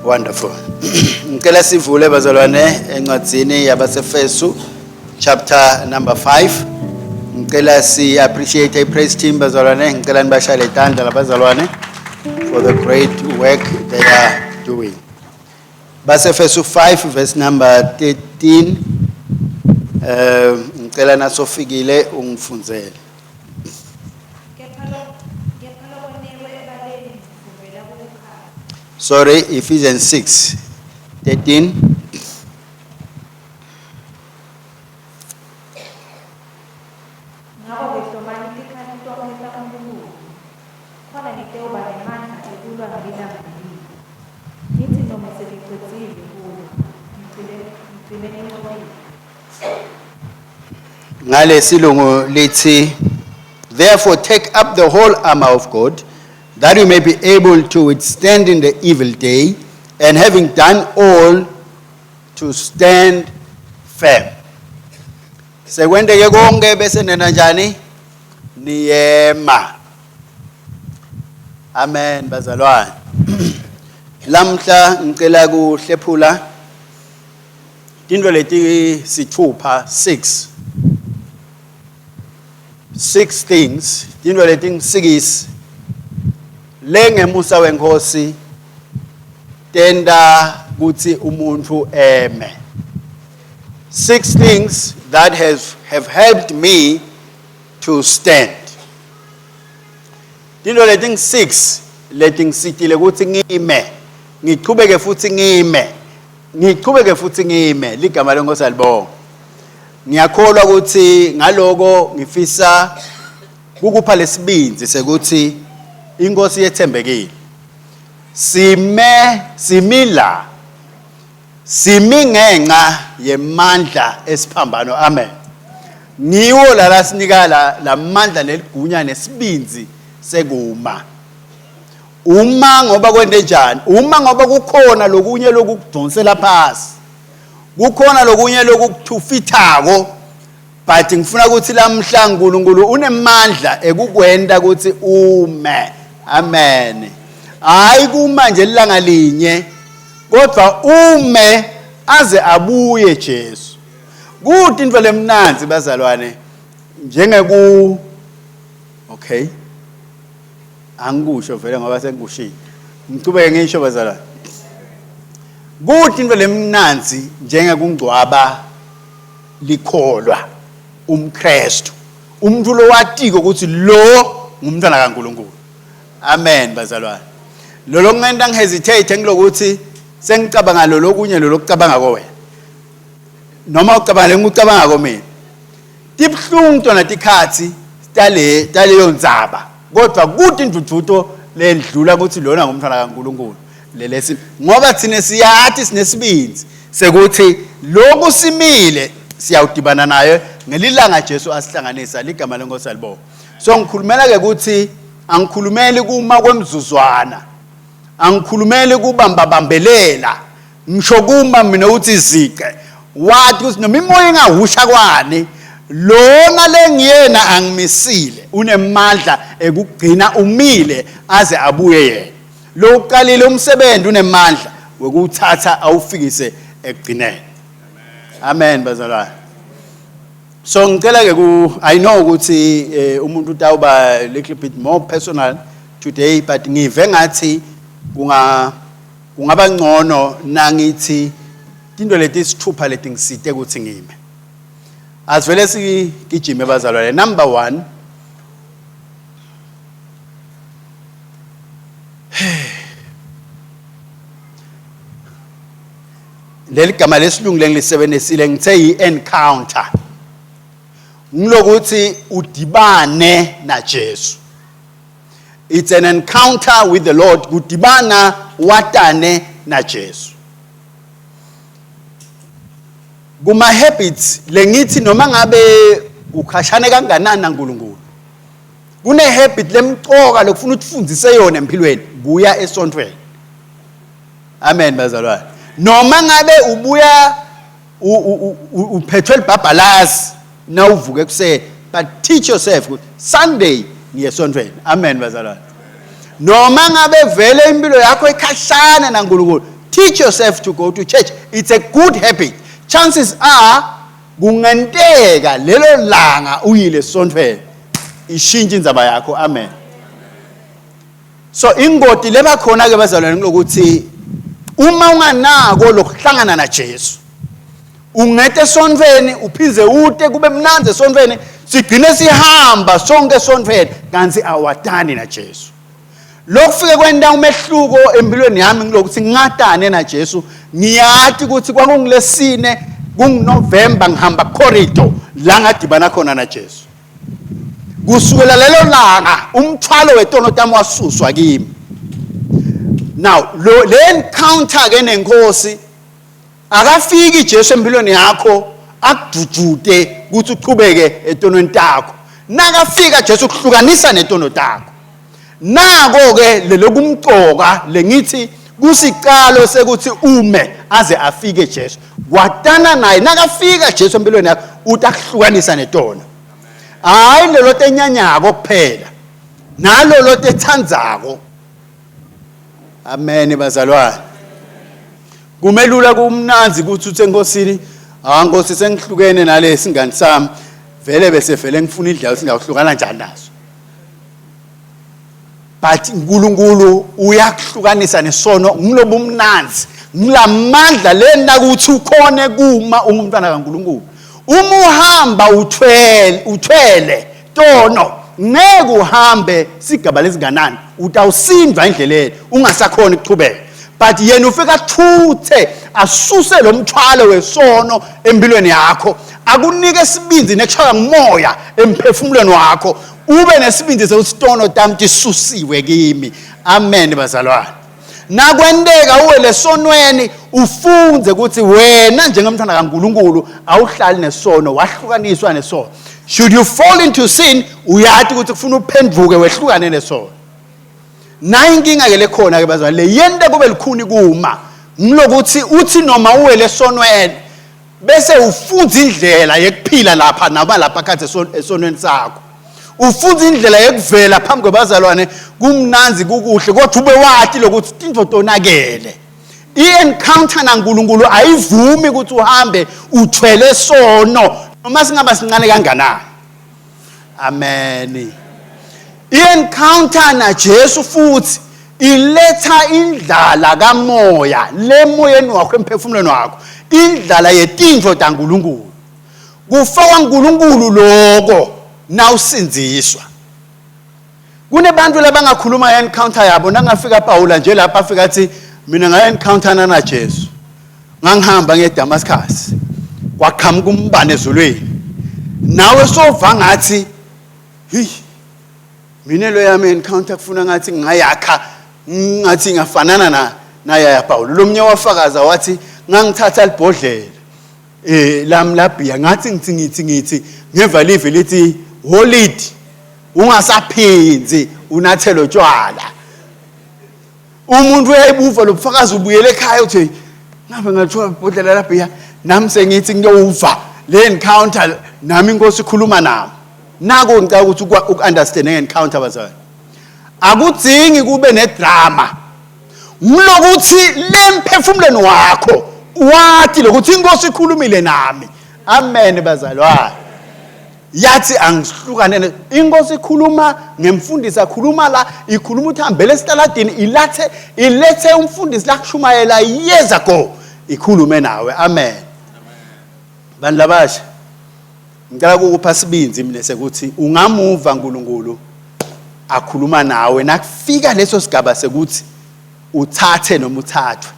Wonderful. Ngicela sivule bazalwane encwadzini yabaseFesu chapter number 5. Ngicela si appreciate praise team bazalwane, ngicela nibashayele itandla labazalwane for the great work they are doing. BaseFesu 5 verse number 13. Ngicela nasofikile ungifundzele. Sorry, Ephesians 6:13. Ngale silungu lithi, therefore take up the whole armor of God, that you may be able to withstand in the evil day, and having done all, to stand firm. Sekwendeke konke bese nena njani? Niyema. Amen bazalwane. Lamhla ngicela kuhlephula into leti sithupha 6 things, into leti ngisikisi lengemusa wenkosi tenda kuthi umuntu eme. 6 things that have helped me to stand. Into leti 6 leti ngisitile ukuthi ngime, ngiqhubeke futhi ngime, ligama lenkosi alibonga. Ngiyakholwa ukuthi ngaloko ngifisa ukupha lesibinzi sekuthi inkosi yethembekile. Simi ngenxa yemandla esiphambano. Amen. Niwo la sinika la mandla neligunya nesibinzi sekuma. Uma ngoba kwende njani? Uma ngoba kukhona lokunye lokudonsela phasi. Kukhona lokunye lokuthufithako. But ngifuna ukuthi lamhla uNkulunkulu unemandla ekukwenda ukuthi ume. Amen. Hayi kuma nje ilanga linye, kodwa ume aze abuye Jesu. Kuthi into lemnanzi bazalwane njengeku okay. Angikusho vele ngoba sengikushilo. Ngicubeke ngisho bazalwane. Kuthi into lemnanzi njengekungcwaba likholwa umKristu. Umuntu lo watiko ukuthi lo ngumntwana kaNkulunkulu. Amen bazalwane. Lo ngenda ngihesitate ngilokuthi sengicabanga lo lokunye lo lokucabanga ko wena. Noma ucabanga lengucabanga ko mina. Tibhlungu tona tikhathi taleyo ndzaba. Kodwa kuthi indudvuto lendlula ukuthi lona ngumntwana kaNkulunkulu. Lelesi ngoba thina siyathi sinesibinzi sekuthi lokhu simile siyawudibana naye ngelilanga Jesu asihlanganisa ligama lenkosi alibonga. So ngikhulumela ke ukuthi angikhulumeli kuma kwemzuzwana, angikhulumeli kubambabambelela, ngisho kuma mina uthi izike wathi ukuthi noma imoya ingahusha kwani lona lengiyena angimisile unemandla ekugcina umile aze abuye yena. Lo uqalile umsebenzi unemandla wokuthatha awufikise ekugcineni. Amen bazalwane. So ngicela ke I know ukuthi umuntu utawuba a little bit more personal today, but ngive ngathi kungaba ngcono nangithi into leti sithupha leti ngisite ukuthi ngime. Asivele sigijime bazalwane. Number 1, leli gama lesilungu lengilisebenzisile ngithe encounter. Ngilokuthi udibane na Jesu. It's an encounter with the Lord. Kudibana watane na Jesu. Kuma habits lengithi noma ngabe ukhashane kanganani naNkulunkulu. Kune habit lemqoka lokufuna ukufundise yona empilweni, buya esontweni. Amen bazalwane. Noma ngabe ubuya uphethwe libhabhalazi na uvuke kuseni, but teach yourself Sunday ngiyesontweni. Amen bazalwane. Noma ngabe vele impilo yakho ekhashana naNkulunkulu, teach yourself to go to church. It's a good habit. Chances are kungenteka lelo langa uyile esontweni ishintshe indzaba yakho. Amen. So ingoti leba khona ke bazalwane ngokuthi uma unganako lokuhlangana na Jesu ungete esontweni uphize ude kube mnanzi esontweni sigcine sihamba sonke esontweni kanti awatani na Jesu. Lokufike kwenda umehluko empilweni yami ngilokuthi ngingatane na Jesu ngiyathi ukuthi kwakungilesine kungiNovember ngihamba corridor la ngadibana khona na Jesu. Kusukela lelo langa umthwalo wetono tami wasuswa kimi. Now le encounter ke nenkosi akafiki Jesu empilweni yakho akududude ukuthi uqhubeke etonweni takho. Nakafika Jesu ukuhlukanisa netono takho. Nako ke lelokumcoka lengithi kusicalo sekuthi ume aze afike Jesu. Watana naye nakafika Jesu empilweni yakho utakuhlukanisa netono. Hayi lelo tenyanyako kuphela. Nalo lo tethandzako. Amen bazalwane. Kumelula kumnanzi ukuthi uthe enkosini, Nkosi sengihlukene nale singani sami, vele bese vele ngifuna idlayo singahlukana njani naso. But uNkulunkulu uyakuhlukanisa nesono ngiloba umnanzi, ngilamandla lena ukuthi ukhone kuma umntwana kaNkulunkulu. Uma uhamba uthwele tono ngeke uhambe sigaba lesinganani utawusindwa endleleni ungasakhona ukuqhubeka. But yena ufika thuthe asuse lo mthwalo wesono empilweni yakho akunike isibindi nekushaya ngomoya emphefumulweni wakho ube nesibindi sesitono tami tisusiwe kimi. Amen bazalwane. Nakwendeka uwe lesonweni ufunze ukuthi wena njengemntwana kaNkulunkulu awuhlali nesono wahlukaniswa nesono. Should you fall into sin uyathi ukuthi kufuna uphenduke wehlukane nesono. Na inkinga ke lekhona ke bazalwane le yente kube likhuni kuma ngilokuthi uthi noma uwe lesonweni bese ufunza indlela yekuphila lapha nabalapha khathe esonweni sakho. Ufunza indlela yekuvela phambi kwabazalwane kumnanzi kukuhle kodwa ube wathi lokuthi into tonakele. I-encounter naNkulunkulu ayivumi ukuthi uhambe uthwele sono noma singaba sincane kanganani. Amen. I-encounter na Jesu futhi iletha indlala kamoya lemoyeni wakho emphefumulweni wakho, indlala yetinto taNkulunkulu. Kufaka uNkulunkulu lokho nawusinziswa. Kunebantu labangakhuluma nge-encounter yabo nangafika Paula nje lapha afika athi mina nga-encounter na Jesu. Ngangihamba ngeDamascus. Kwaqhamuka umbane ezulwini. Nawe sova ngathi mina lo yami encounter kufuna ngathi ngayakha ngathi ngafanana na ya Paula. Lo mnye wafakaza wathi ngangithatha libhodlela lami labhiya ngathi ngithi ngeva live lithi holid ungasaphinzi unathelo tshwala. Umuntu uyayibuva lobufakazi ubuyele ekhaya uthi ngabe ngathiwa ibhodlela labhiya nami sengithi ngiyouva le encounter nami inkosi ikhuluma nami. Nako ngicela ukuthi uku-understand nge-encounter bazalwane. Akudzingi kube nedrama. Ngilokuthi lemphefumulweni wakho wathi lokuthi inkosi ikhulumile nami. Amen bazalwane. Yathi angihlukane inkosi ikhuluma ngemfundisi akhuluma la ikhuluma ukuthi hambele esitaladini ilethe umfundisi la kushumayela years ago ikhulume nawe. Amen. Bantu labasha ngicela ukupha sibinzi mina sekuthi ungamuva uNkulunkulu akhuluma nawe nakufika leso sigaba sekuthi uthathe noma uthathwe.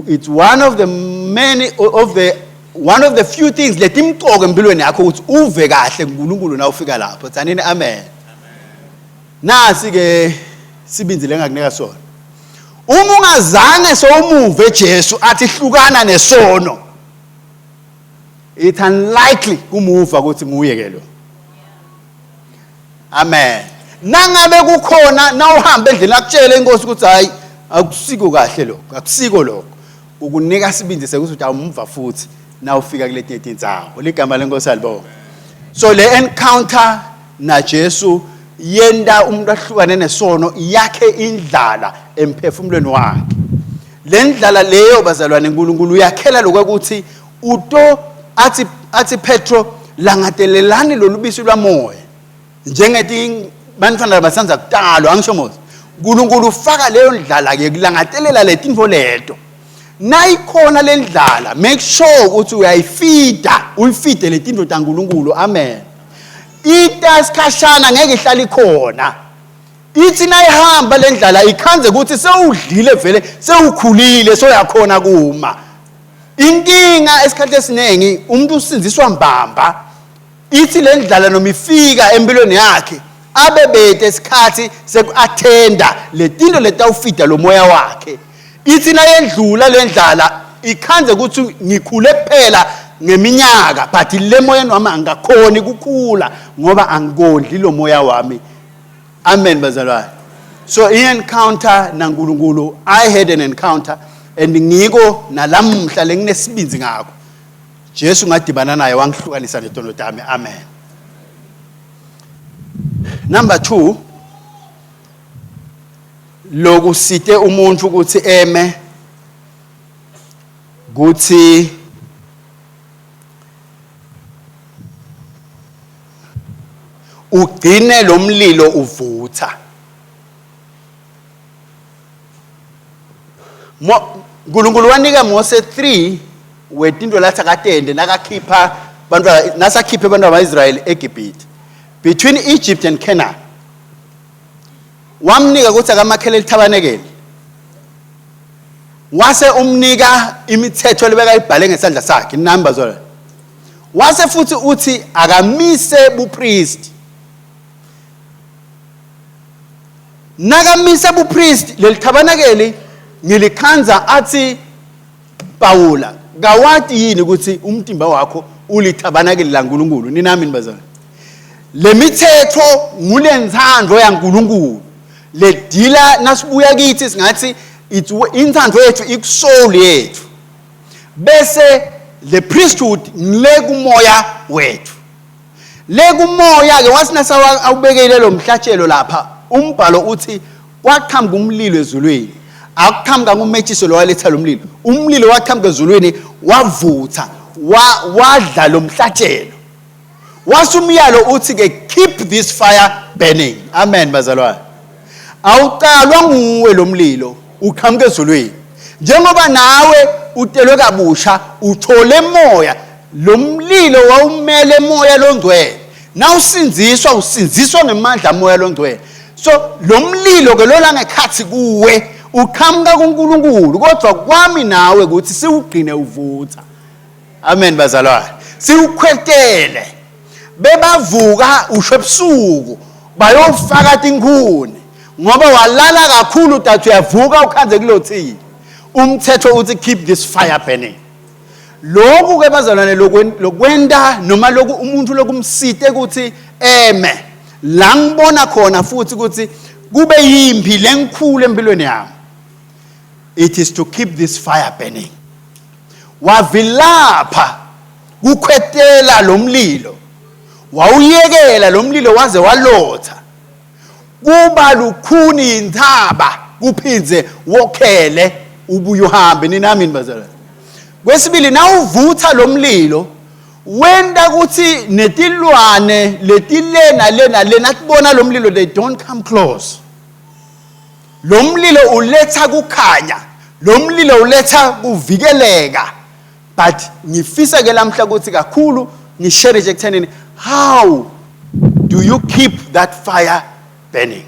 It's one of the few things letimqoke empilweni yakho ukuthi uve kahle uNkulunkulu na ufika lapho. Tsanini amen. Nasi ke sibinzi lengakunika sona. Uma ungazange somuve Jesu athi hlukana nesono, it's unlikely kumuva ukuthi nguyeke lo. Amen. Nangabe kukhona na uhamba endlela akutshela inkosi ukuthi hayi akusiko kahle lokho, akusiko lokho, ukunika sibindi sekuthi awumva futhi na ufika kule tinzawo. Ligama lenkosi alibonga. So le encounter na Jesu yenda umuntu ahlukane nesono yakhe indlala emphefumulweni wakhe. lendlala leyo bazalwane uNkulunkulu uyakhela lokuthi uto athi Petro langadelelani lolubisi lwamoya njengeti banifana basanza kutalwa angisho mozi uNkulunkulu ufaka leyo ndlala ke kulangadelela letinto leto nayikhona lendlala make sure ukuthi uyifide letinto taNkulunkulu amen itaskashana ngeke ihlali khona ithi nayihamba lendlala ikhanze ukuthi sewudlile vele sewukhulile soyakhona kuma inkinga esikhathi esinengi umuntu usinziswa mbamba ithi lendlala noma ifika empilweni yakhe abebete isikhathi sekuattenda letinto letawufida lo moya wakhe ithi nayendlula lendlala ikhanze ukuthi ngikhule kuphela ngeminyaka but le moya noma angakhoni ukukhula ngoba angikondli lo moya wami amen bazalwane so i-encounter naNkulunkulu I had an encounter and ngiko nalamhla lenginesibinzi ngakho Jesu ngadibana naye wangihlukanisa netono tami amen number 2 loku site umuntu ukuthi eme kuthi ugcine lo mlilo uvutha uNkulunkulu wanika Mose 3 wetinto latha katende nakakhipha bantwana nasakhiphe bantwana baIsrael eGibhithe between Egypt and Canaan wamnika ukuthi akamakhele lithabanekele wase umnika imithetho lebeka ibhale ngesandla sakhe inamba zona wase futhi uthi akamise bupriest nakamise bupriest lelithabanekele ngilikhanza athi Pawula ngawati yini ukuthi umtimba wakho ulithabanekele laNkulunkulu ninami nibazana lemithetho ngulenzandlo yaNkulunkulu ledila nasibuya kithi singathi inzandlo yethu ikusoul yethu bese le priesthood ngile kumoya wethu le kumoya ke wasinasa awubekele lo mhlatshelo lapha umbhalo uthi waqhamuka umlilo ezulwini akuqhamuka ngumethiso lo waletha lo mlilo umlilo waqhamuka ezulwini wavutha wadla lo mhlatshelo wasumyalo uthi ke keep this fire burning amen bazalwane awuqalwa nguwe lo mlilo uqhamuka ezulwini njengoba nawe utelwe kabusha uthole moya lo mlilo wawumele moya longcwele na usinziswa ngemandla moya longcwele so lo mlilo ke lola ngekhathi kuwe uqhamuka kuNkulunkulu kodwa kwami nawe ukuthi siwugcine uvutha amen bazalwane siukhwetele bebavuka usho ebusuku bayofaka tinkhuni ngoba walala kakhulu tathu yavuka ukhanze kulothini umthetho uthi keep this fire burning lokhu ke bazalwane lokwenda noma lokhu umuntu lokumsite ukuthi eme la ngibona khona futhi ukuthi kube yimpi lenkhulu empilweni yami it is to keep this fire burning wavilapha kukhwetela lo mlilo wawuyekela lo mlilo waze walotha kuba lukhuni inthaba kuphinze wokhele ubuye uhambe ninami nibazalwane kwesibili na uvutha lo mlilo wenda ukuthi netilwane letilena lena kubona lo mlilo they don't come close lo mlilo uletha kukhanya lo mlilo uletha kuvikeleka but ngifisa ke lamhla ukuthi kakhulu ngishare nje ekuthenini how do you keep that fire burning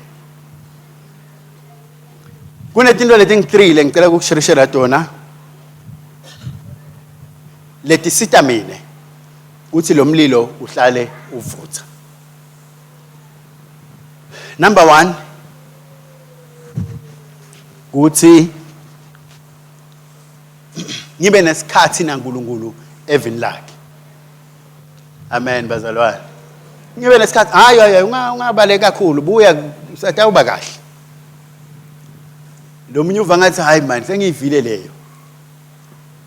kunetinto leti-3 ngicela ukukushirishela tona letisita mine uthi lo mlilo uhlale uvutha number 1 kuthi ngibe nesikhathi naNkulunkulu evini lakhe amen bazalwane ngibe nesikhathi hayi ungabaleka kakhulu buya satawuba kahle lo munye uva ngathi hayi man sengiyivile leyo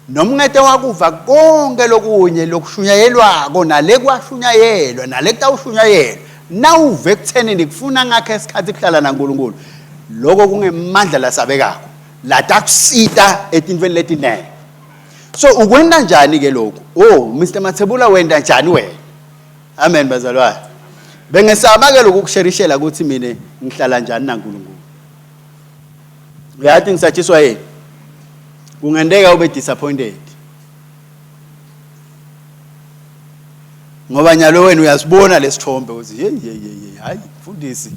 noma ngete wakuva konke lokunye lokushunyayelwako nale kwashunyayelwa nale kutawushunyayelwa nawuve ekutheni nikufuna ngakho esikhathi kuhlala naNkulunkulu lokho kungemandla lasabekako la takusita etintweni letinene. So ukwenda njani ke lokho? Oh, Mr. Matsebula wenda njani wena? Amen bazalwane. Bengesaba ke lokhu kusherishela ukuthi mina ngihlala njani naNkulunkulu. Uyathi ngisatshiswa yini? Kungendeka ube disappointed. Ngoba nyalo wena uyasibona lesithombe uthi hey hayi mfundisi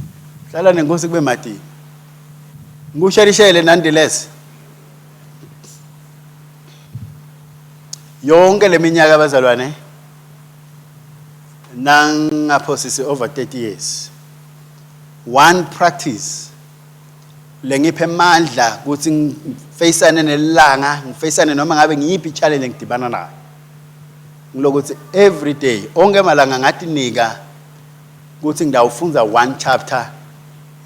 hlala nenkosi kube madini. Ngikusherishele nonetheless. Yonke leminyaka abazalwane nangaphosisi over 30 years. One practice lengiphe amandla ukuthi ngifacane nelanga, ngifacane noma ngabe ngiyiphi challenge ngidibana nayo. Ngilokuthi every day onke malanga ngathi nika ukuthi ngidawufunza one chapter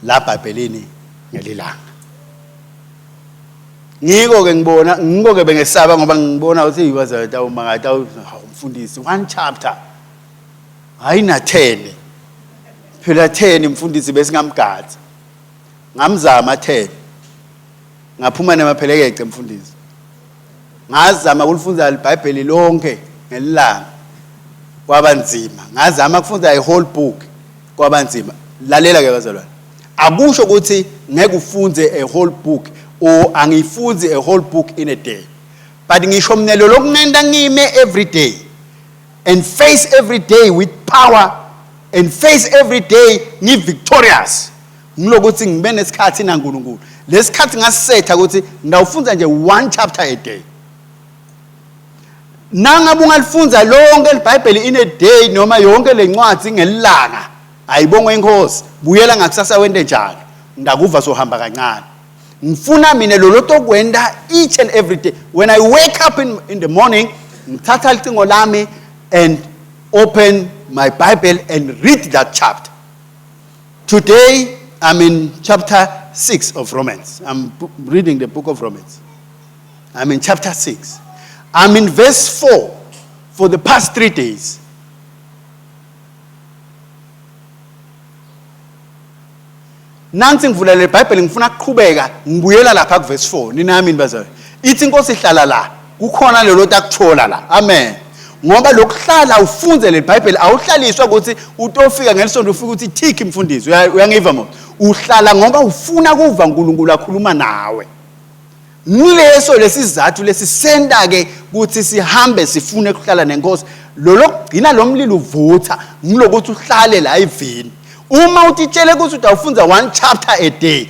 la eBhayibhelini ngelilanga. Ngiko ke ngibona, ngiko ke bengesaba ngoba ngibona ukuthi yiwazata umangata umfundisi one chapter. Hayi na 10. Phela 10 umfundisi bese ngamgadi. Ngamzama 10. Ngaphuma nemaphelekeqe umfundisi. Ngazama ukulifunza iBhayibheli lonke ngelilanga. Kwabanzima. Ngazama ukufunza i whole book kwabanzima. Lalela ke bazalwane. Akusho ukuthi ngeke ufunze a whole book or angifunze a whole book in a day. But ngisho mnelo lokunenda ngime every day and face every day with power and face every day ngi victorious. Ngilokuthi ngibe nesikhathi naNkulunkulu. Lesikhathi ngasisetha ukuthi ngawufunza nje one chapter a day. Nangabe ungalifunza lonke iBhayibheli in a day noma yonke lencwadi ngelilanga ayibongwe inkosi buyela ngakusasa wende njalo ndakuva sohamba kancane. Ngifuna mina loloto kwenda each and every day. When I wake up in the morning, ngithatha icingo lami and open my Bible and read that chapter. Today I'm in chapter 6 of Romans. I'm reading the book of Romans. I'm in chapter 6. I'm in verse 4 for the past 3 days. Nansi ngivula le Bible ngifuna ukuqhubeka ngibuyela lapha ku verse 4 ninami bazalwane ithi inkosi ihlala la kukhona lelo takuthola la amen ngoba lokuhlala ufunze le Bible awuhlaliswa ukuthi utofika ngelisonto ufika uthi tick imfundiso uyangiva mo uhlala ngoba ufuna kuva uNkulunkulu akhuluma nawe nileso lesizathu lesisenda ke ukuthi sihambe sifune ukuhlala nenkosi lokugcina lo mlilo uvutha ngilokuthi uhlale la evini. Uma utitshele ukuthi utawufunza one chapter a day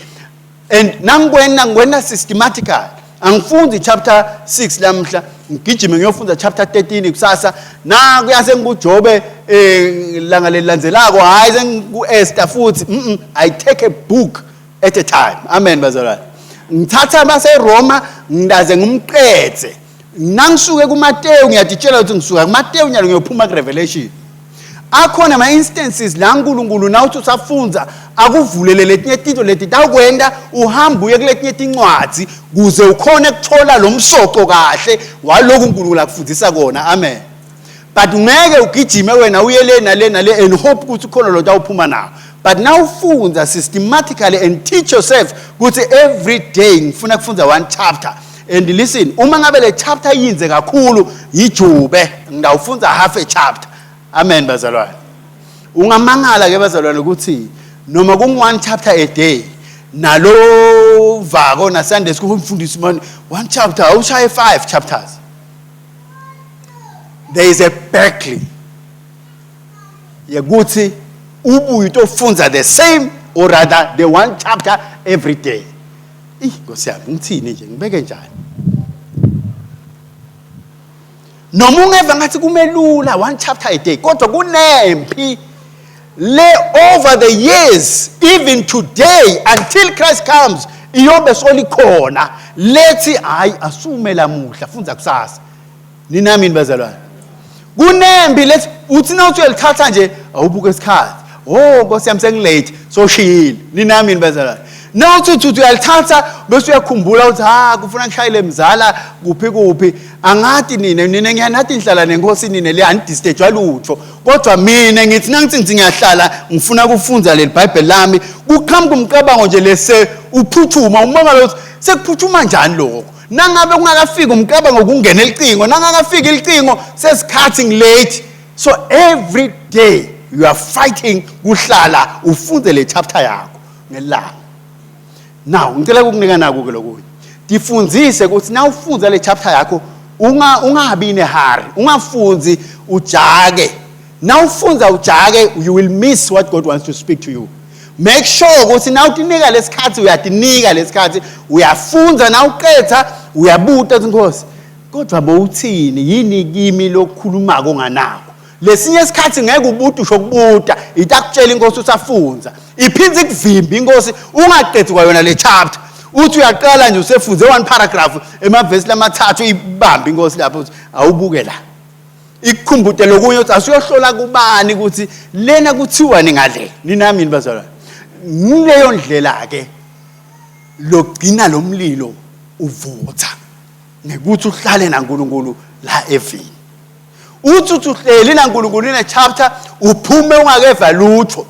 and nangwena systematically angifunzi chapter 6 lamhla ngigijime ngiyofunza chapter 13 kusasa na kuyase ngikujobe langa lelandzelako hayi sengiku-Esther futhi I take a book at a time. Amen bazalwane. Ngithatha baseRoma ngidaze ngimqedze nangisuke kuMateyu ngiyaditshela ukuthi ngisuka kuMateyu nyalo ngiyophuma kuRevelation. Akhona ama instances la uNkulunkulu nawuthi usafunza akuvulele letinye tito leti takwenda uhamba uye kuletinye tincwadi kuze ukhone ukuthola lo msoco kahle waloko uNkulunkulu akufundisa kona. Amen. But ngeke ugijime wena uye le nale and hope ukuthi khona lo tawuphuma nawo. But now ufunza systematically and teach yourself ukuthi every day ngifuna kufunza one chapter. And listen, uma ngabe le chapter yinze kakhulu yijube ngidawufunza half a chapter. Amen bazalwane. Ungamangala ke bazalwane ukuthi noma ku one chapter a day nalo vako na Sunday school umfundisi man one chapter awushaye 5 chapters. There is a Berkeley. Yakuthi ubuye utofunza the same or rather the one chapter every day. Nkosi yami ngithini nje ngibeke njani? Noma ungeva ngathi kumelula one chapter a day kodwa kunempi le over the years even today until Christ comes iyobe solikhona lethi hayi asume lamuhla funza kusasa. Ninami bazalwane. Kunembi lethi uthi nawuthi uyalithatha nje awubuke isikhathi. Oh Nkosi yami sengilate so shile. Ninami bazalwane. Nawuthi uthi uyalithatha bese uyakhumbula ukuthi kufuna ngishayile mzala kuphi angathi nina ngiyanathi ngihlala nenkosi nina le andistage lutho kodwa mina ngithi nangithi ngiyahlala ngifuna kufunza leli Bible lami kuqhamuka umcabango nje lese uphuthuma umangala ukuthi sekuphuthuma njani lokho nangabe kungakafika umcabango ukungena elicingo nangakafika elicingo sesikhathi ngilate. So every day you are fighting kuhlala ufunde le chapter yakho ngelanga. Now ngicela ukukunika naku ke lokho difundzise ukuthi na ufunza le chapter yakho ungabi nehari ungafunzi ujake. Na ufunza ujake you will miss what God wants to speak to you. Make sure ukuthi na utinika lesikhathi uyatinika lesikhathi uyafunza na uqetha uyabuta inkosi kodwa bowuthini yini kimi lokukhuluma konganako lesinye isikhathi ngeke ubuta usho kubuta itakutshela inkosi usafunza iphinze ikuvimba inkosi ungaqethi kwayona le chapter uthi uyaqala nje usefunze one paragraph emavesi lamathathu ibamba inkosi lapho awubuke la ikukhumbute lokunye uthi asiyohlola kubani ukuthi lena kuthiwa ningale ninami bazalwane nileyo ndlela ke lokugcina lomlilo uvutha nekuthi uhlale naNkulunkulu la evini uthi uhleli naNkulunkulu ine chapter uphume ungakeva lutho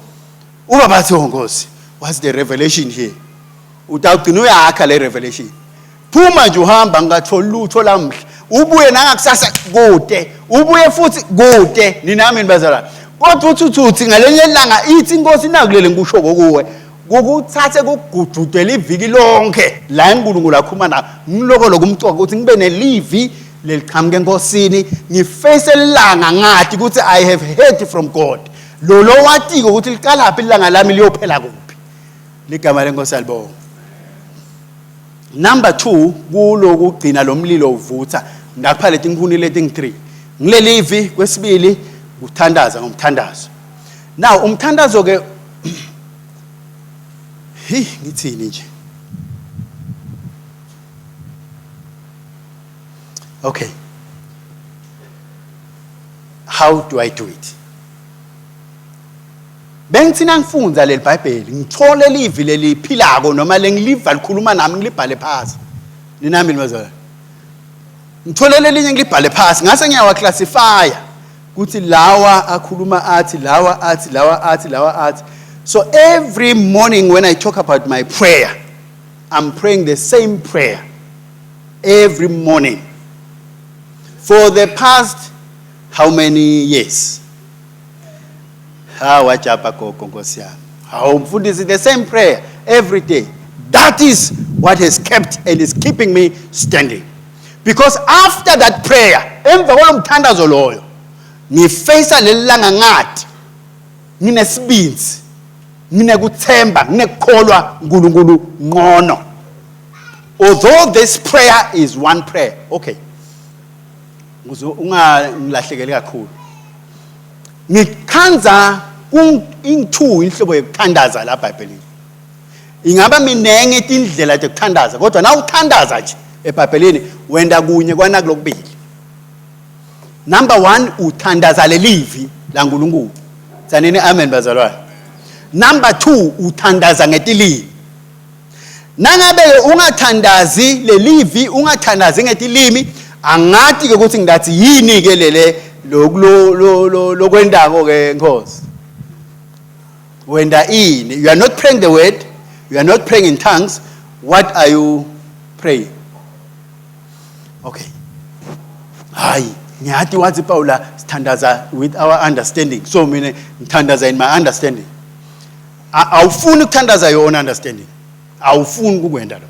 uba bathi onkosi what's the revelation here utagcina uyakha le revelation phuma nje uhamba ngathola lutho lamhla ubuye nangakusasa kude ubuye futhi kude ninami bazalwane kodwa uthi ngalenye ilanga ithi inkosi nakulele ngisho kokuwe ukuthathe kugududela iviki lonke la eNkulunkulu akhuluma na ngiloko lokumcoka ukuthi ngibe nelivi leliqhamuke enkosini ngiface elanga ngathi ukuthi I have heard from God lo watiko ukuthi liqala phi ilanga lami liyophela kuphi ligama lenkosi alibonga. Number 2 kulo kugcina lomlilo uvutha ngapha leti ngifuni leti ngi3 ngilelivi kwesibili uthandaza ngomthandazo. Now umthandazo ke ngithini nje okay how do I do it bengithina ngifunza leli Bible ngithole livi leliphilako noma lengiliva likhuluma nami ngilibhale phasi ninami bazalwane ngithole lelinye ngilibhale phasi ngase ngiyawa classify ukuthi lawa akhuluma athi lawa athi lawa athi lawa athi. So every morning when I talk about my prayer, I'm praying the same prayer every morning for the past how many years? How the same prayer every day. That is what has kept and is keeping me standing. Because after that prayer, emva kwamthandazo loyo, ngifacea lelanga ngathi nginesibinzi nginekuthemba nginekukholwa uNkulunkulu ngcono. Although this prayer is one prayer, okay, ungahlahlekeli kakhulu, ngikhanza in2 inhlobo yokuthandaza la eBhayibhelini. Ingaba minenge indlela zokuthandaza kodwa na uthandaza nje eBhayibhelini wenda kunye kwana kulokubili. Number 1 uthandaza lelivi la uNkulunkulu. Tsanini amen bazalwane. Number 2 uthandaza ngetilimi. Nangabe ungathandazi lelivi ungathandazi ngetilimi angathi ke ukuthi ngidathi yini ke lele lokwendako ke Nkosi. Wenda ini you are not praying the word, you are not praying in tongues, what are you praying? Okay. Hayi ngiyathi wathi Paula sithandaza with our understanding. So mina ngithandaza in my understanding. Awufuni ukuthandaza your own understanding. Awufuni ukwenda lo.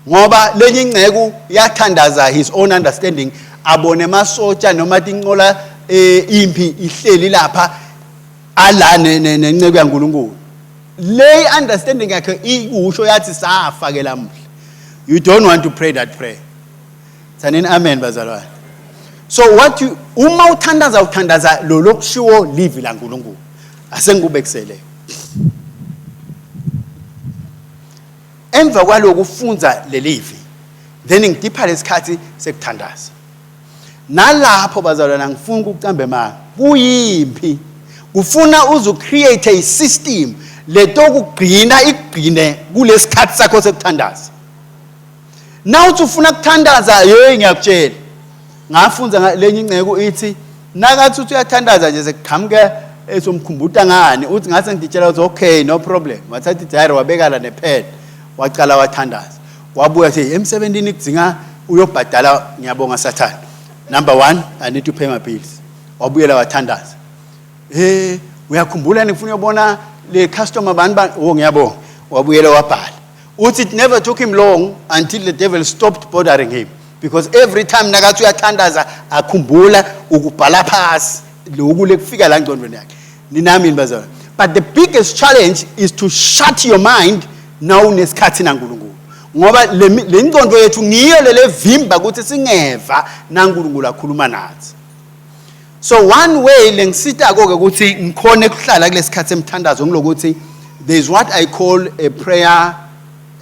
Ngoba lenye ingceku yathandaza his own understanding abone masotsha noma tinqola impi ihleli lapha ala nenceku yaNkulunkulu. Le understanding yakhe ikusho yathi safa ke lamhla. You don't want to pray that prayer. Tsanini amen bazalwane. So what you uma uthandaza lo lokushiwo livi la uNkulunkulu. Asengikubekisele. Emva kwaloku ufunza lelivi then ngidipha lesikhathi sekuthandaza. Nalapho bazalwana ngifuna ukucambe ma kuyimpi. Ufuna uzu create a system leto kugcina igcine kulesikhathi sakho sekuthandaza. Now uthi ufuna ukuthandaza ngiyakutshela. Ngafunza lenye ingceko ithi nakathi uthi uyathandaza nje sekuqhamuke esomkhumbuta ngani uthi ngase ngiditshela ukuthi okay no problem. Wathatha idiary wabeka la nepen waqala wathandaza. Wabuya ethi emsebenzini kudzinga uyobhadala ngiyabonga Sathane. Number 1, I need to pay my bills. Wabuyela wathandaza. Uyakhumbula ngifuna uyobona le customer bani ngiyabonga. Wabuyela wabhala. Uthi it never took him long until the devil stopped bothering him. Because every time nakathi uyathandaza akhumbula ukubhala phasi lokhu lekufika la ngqondweni yakhe. Ninami nibazana. But the biggest challenge is to shut your mind now nesikhathi naNkulunkulu. Ngoba le ngqondo yethu ngiyo lele vimba ukuthi singeva naNkulunkulu akhuluma nathi. So one way lengisita ke ukuthi ngikhone ukuhlala kulesikhathi semthandazo ngilokuthi there is what I call a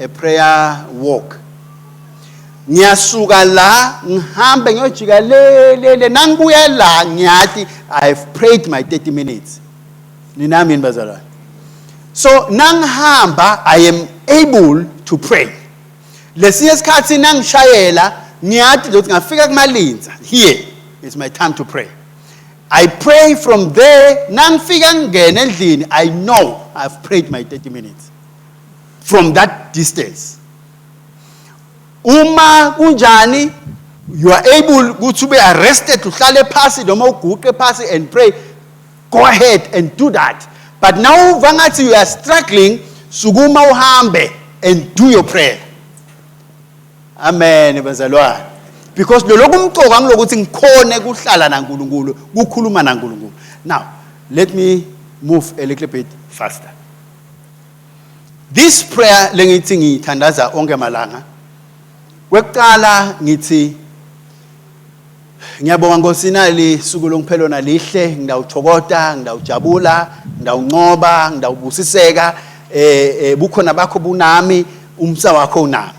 prayer walk. Ngiyasuka la ngihambe ngiyojika le nangibuya la ngiyathi I've prayed my 30 minutes. Ninami nibazalwane. So nangihamba I am able to pray. Lesinye isikhathi nangishayela ngiyathi ukuthi ngafika kumalinza. Here is my time to pray. I pray from there. Nangifika ngene endlini I know I've prayed my 30 minutes. From that distance. Uma kunjani you are able to be arrested uhlale phasi noma uguqe phasi and pray, go ahead and do that. But now vangathi you are struggling, sukuma uhambe and do your prayer. Amen bazalwane. Because lokho umqoka ngilokuthi ngikhone kuhlala naNkulunkulu ukukhuluma naNkulunkulu. Now let me move a little bit faster. This prayer lengithi ngithandaza onke malanga. Wekuqala ngithi ngiyabonga Nkosi nali suku longiphelona lihle, ngidawuthokoza, ngidawujabula, ngidawunqoba, ngidawubusiseka bukhona bakho bunami, umsa wakho unami.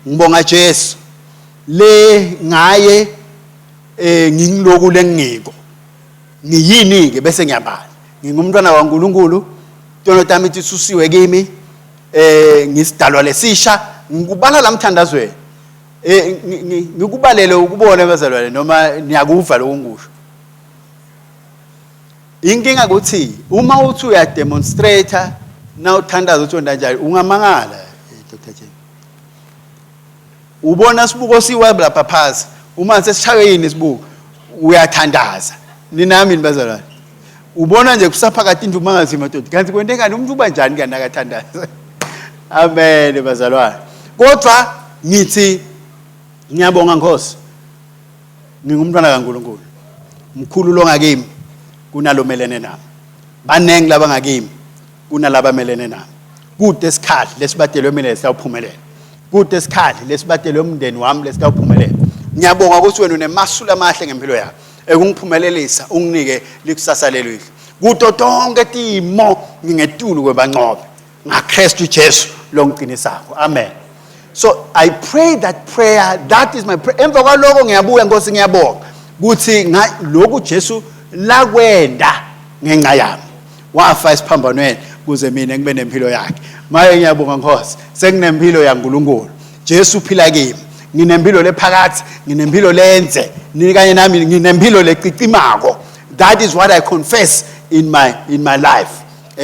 Ngibonga Jesu le ngaye ngingiloku lengiko. Ngiyini ke bese ngiyabala. Ngingumntwana kaNkulunkulu, tono tami tisusiwe kimi, ngisidalwa lesisha, ngikubala lamthandazweni. Ngikubalele ukubona bazalwane noma niyakuva lokho ngisho. Inkinga ukuthi uma uthi uya demonstrator na uthandaza uthi kanjani ungamangala Dr. J. Ubona sibuko siwa lapha phasi uma sesishaye yini sibuko uyathandaza. Ninami bazalwane. Ubona nje kusaphakathi indlu mangazi madoda. Kanti kwente ngani umuntu uba njani kana akathandaza. Amen bazalwane. Kodwa ngithi ngiyabonga Nkosi. Ngingumntwana kaNkulunkulu. Mkhulu lo ngakimi kunalomelene nami. Banengi laba ngakimi kunalaba melene nami. Kude esikhali lesibadelwe mina lesawuphumelela. Kude esikhali lesibadelwe umndeni wami lesawuphumelela. Ngiyabonga ukuthi wena unemasula amahle ngempilo yakho. Ekungiphumelelisa unginike likusasa lelihle. Kuto tonke timo ngingetulu kwebanqobe. NgaKristu Jesu lo ngicinisako. Amen. So I pray that prayer, that is my prayer. Emva kwaloko ngiyabuya Nkosi ngiyabonga ukuthi lokhu Jesu lakwenda ngenxa yami. Wafa isiphambanweni kuze mina ngibe nempilo yakhe. Maye ngiyabonga Nkosi, senginempilo yaNkulunkulu. Jesu phila kimi. Nginempilo lephakathi, nginempilo lenze, nikanye nami nginempilo lecicimako. That is what I confess in my life.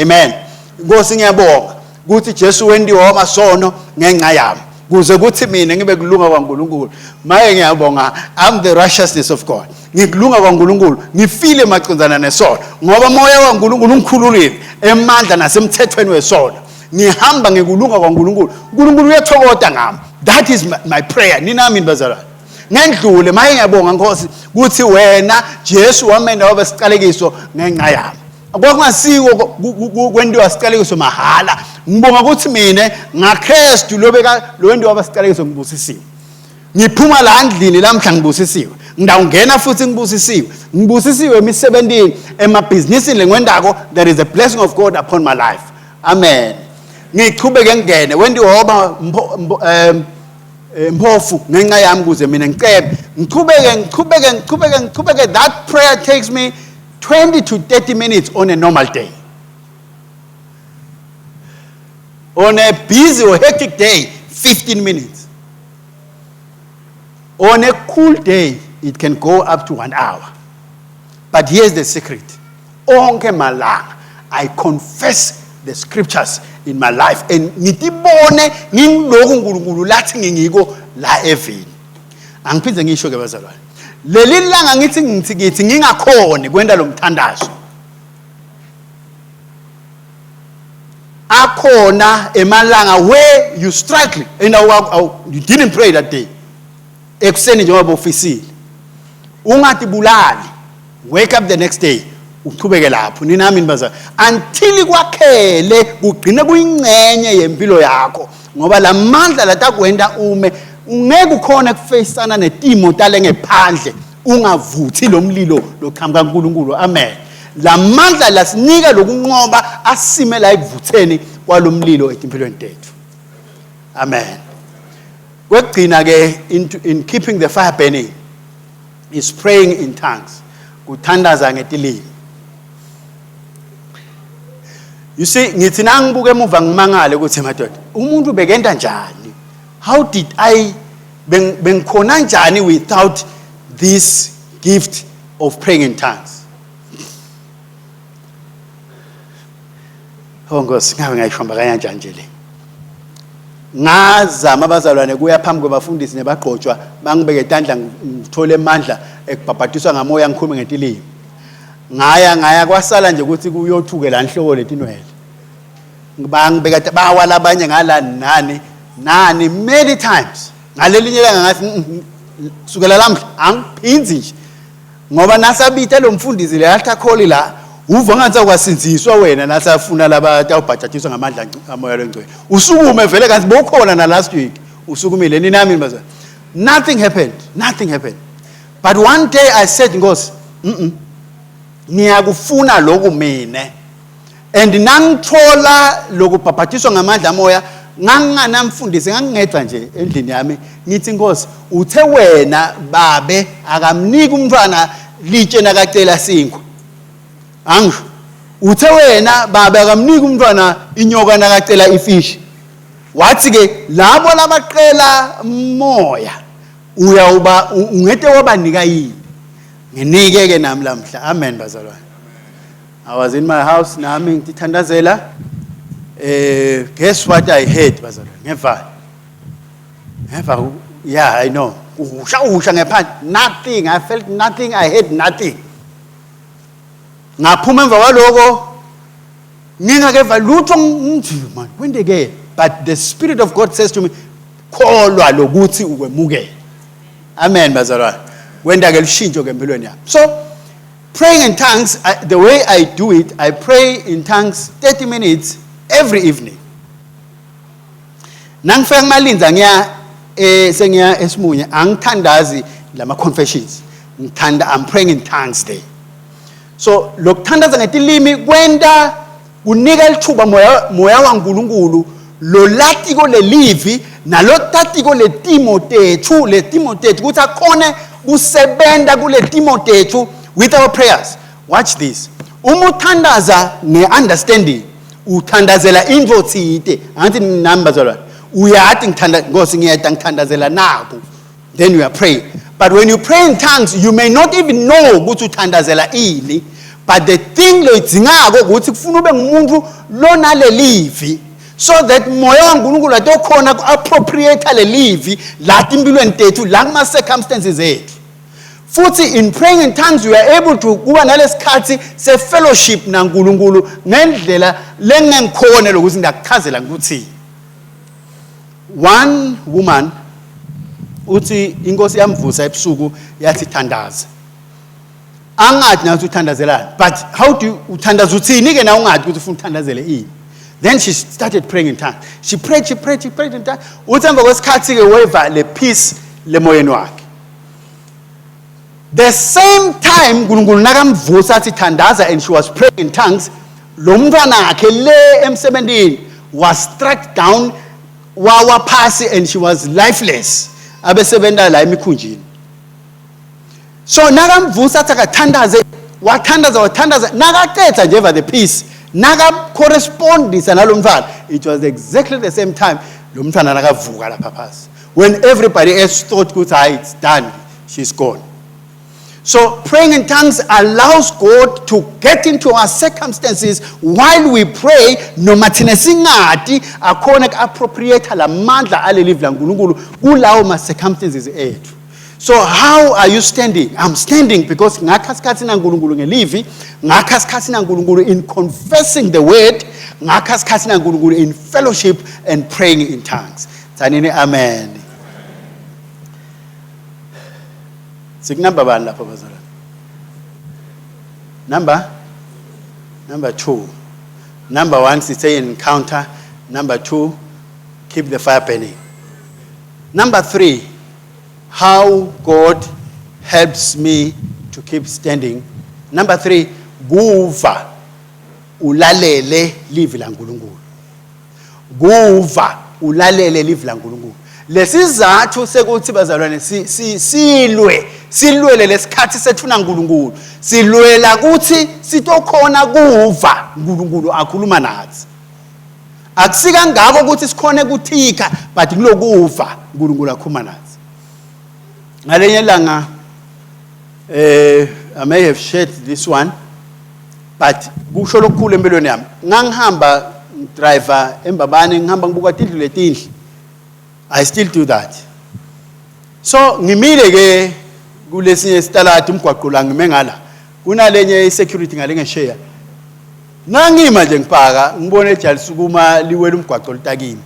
Amen. Nkosi ngiyabonga ukuthi Jesu wendiwa amasono ngenxa yami. Kuze kuthi mina ngibe kulunga kwaNkulunkulu. Maye ngiyabonga I'm the righteousness of God. Ngikulunga kwaNkulunkulu, ngifile macondzana nesono ngoba moya waNkulunkulu ungikhululile emandla nasemthethweni wesono. Ngihamba ngikulunga kwaNkulunkulu. uNkulunkulu uyathokoza ngami. That is my prayer. Ninami bazalwane. Ngendlule maye ngiyabonga Nkosi ukuthi wena Jesu wamenda waba siqalekiso ngenxa yami. Akwakungasiko kwendiwa siqalekiso mahala. Ngibonga ukuthi mina ngaKristu lowendiwa waba siqalekiso ngibusisiwe. Ngiphuma la endlini lamhla ngibusisiwe. Ngidawungena futhi ngibusisiwe. Ngibusisiwe emisebenzini emabhizinisini lengwendako. There is a blessing of God upon my life. Amen. Ngichubeke ngene wendiwa waba mpofu ngenxa yami kuze mina ngicebe ngichubeke. That prayer takes me 20 to 30 minutes on a normal day. On a busy or hectic day, 15 minutes. On a cool day, it can go up to 1 hour. But here's the secret. Onke malanga, I confess the scriptures in my life. And ngitibone ngingloku nkulunkulu lathi ngingiko la evini. Angiphindze ngisho ke bazalwane. Leli langa ngithi ngingakhona kwenda lo mthandazo. Akhona emalanga where you struggle and you didn't pray that day. Ekuseni njengoba ofisile. Ungatibulali. Wake up the next day. Uqhubeke lapho ninami nibaza until kwakhele kugcina kuyingcenye yempilo yakho ngoba lamandla latakwenda ungeke ukhona ukufacana netimo tale ngephandle ungavuthi lo mlilo loqhamuka kuNkulunkulu. Amen. Lamandla lasinika lokunqoba asime la ekuvutheni kwalomlilo etimpilweni tethu. Amen. Kwegcina ke in keeping the fire burning is praying in tongues. Kuthandaza ngetilimi. You see, ngithi nangibuke emuva ngimangale ukuthi madoda umuntu bekenda njani? How did I bengikhona njani without this gift of praying in tongues? Nkosi ngabe ngayishomba kanjani nje le. Ngazama abazalwane kuya phambi kwabafundisi nebagqotshwa bangibeke etandla ngithole amandla ekubhabhatiswa ngamoya ngikhulume ngetilimi. Ngaya kwasala nje ukuthi kuyothuke la inhloko letinwele. Ngibangibeka bawala abanye ngala nani many times. Ngalelinye langa ngathi sukela lamhla angiphinzi nje. Ngoba nasabitha lo mfundisi le altar call la uva ngathi akwasinziswa wena nasafuna laba awubhajatiswa ngamandla amoya lengcwele. Usukume vele kanti bokhona na last week. Usukumile ninami baza. Nothing happened. But one day I said Nkosi, ngiyakufuna lokhu mina. And nangithola lokubhabhatiswa ngamandla amoya nganginganamfundisi ngangingedwa nje endlini yami ngithi Nkosi uthe wena babe akamnika umntwana litshe nakacela sinkwa. Angisho uthe wena baba akamnika umntwana inyoka nakacela ifish. Wathi ke labo labaqela moya uyawuba ungete wabanika yini nginike ke nami lamhla. Amen bazalwane. I was in my house nami ngithandazela guess what I heard bazalwane ngeva yeah I know usha ngephandle nothing. I felt nothing. I heard nothing. Ngaphuma emva kwaloko ngingakeva lutho ngithi man kwendeke. But the Spirit of God says to me kholwa lokuthi ukwemukela. Amen bazalwane. Kwenda ke lishintsho ke empilweni yami. So praying in tongues, the way I do it, I pray in tongues 30 minutes every evening. Nangifika kumalinza sengiya eSimunye angithandazi lama confessions. I'm praying in tongues day. So lokuthandaza ngetilimi kwenda kunika lithuba moya waNkulunkulu lo latiko lelivi nalo tatiko letimo tethu ukuthi akhone usebenda kule timo tethu with our prayers. Watch this. Uma uthandaza ngeunderstanding uthandazela into thide angithi nami bazalwane uyathi Nkosi ngiyeda ngithandazela naku, then you are praying. But when you pray in tongues you may not even know ukuthi uthandazela ini, but the thing loyidzingako ukuthi kufuna ube ngumuntu lonalelivi so that moya waNkulunkulu atokhona ku-appropriate lelivi lathi impilweni tethu la kuma circumstances ethu. Futhi in praying in tongues you are able to kuba nalesikhathi se fellowship naNkulunkulu ngendlela lengengikhona lokuthi ndakuchazela ukuthi one woman uthi inkosi yamvusa ebusuku yathi thandaza. Angathi nathi uthandazelana, but how do you uthandaza uthini ke na ungathi ukuthi ufuna uthandazele ini? Then she started praying in tongues. She prayed in tongues. Uthi emva kwesikhathi ke weva le peace lemoyeni wakhe. The same time uNkulunkulu nakamvusa athi thandaza and she was praying in tongues, lo mntwana wakhe le emsebentini was struck down wawa phasi and she was lifeless. Abesebenta la emikhunjini. So nakamvusa athi akathandaze wathandaza nakaqedza nje eva the peace naka correspondisa nalo mfana. It was exactly the same time lo mfana nakavuka lapha phasi. When everybody else thought it's done, she's gone. So praying in tongues allows God to get into our circumstances while we pray, no matter singati akhona appropriate la mandla aleli vla nkulunkulu kulawo ma circumstances ethu. So how are you standing? I'm standing because ngakha sikhathi na nkulunkulu ngelivi, ngakha sikhathi na nkulunkulu in confessing the word, ngakha sikhathi na nkulunkulu in fellowship and praying in tongues. Thanini amen. Number one, number two. Number one, say encounter. Number two, keep the fire burning. Number three, how God helps me to keep standing. Number three, Vuka ulalele live la nkulunkulu. Vuka ulalele live la nkulunkulu. Lesizathu sekuthi bazalwane silwele lesikhathi sethu na nkulunkulu. Silwela ukuthi sitokhona kuva nkulunkulu akhuluma nathi. Akusika ngako ukuthi sikhone kuthika but kulokuva nkulunkulu akhuluma nathi. Ngalenye langa I may have shared this one but kusho lokukhulu empilweni yami. Ngangihamba driver embabane ngihamba ngibuka tindlu letindlu. I still do that. So ngimile ke kulesinye isitaladi umgwaqo la ngime ngala. Kunalenye security ngale ngeshare. Nangima nje ngipaka ngibone ejali sukuma liwela umgwaqo litakini.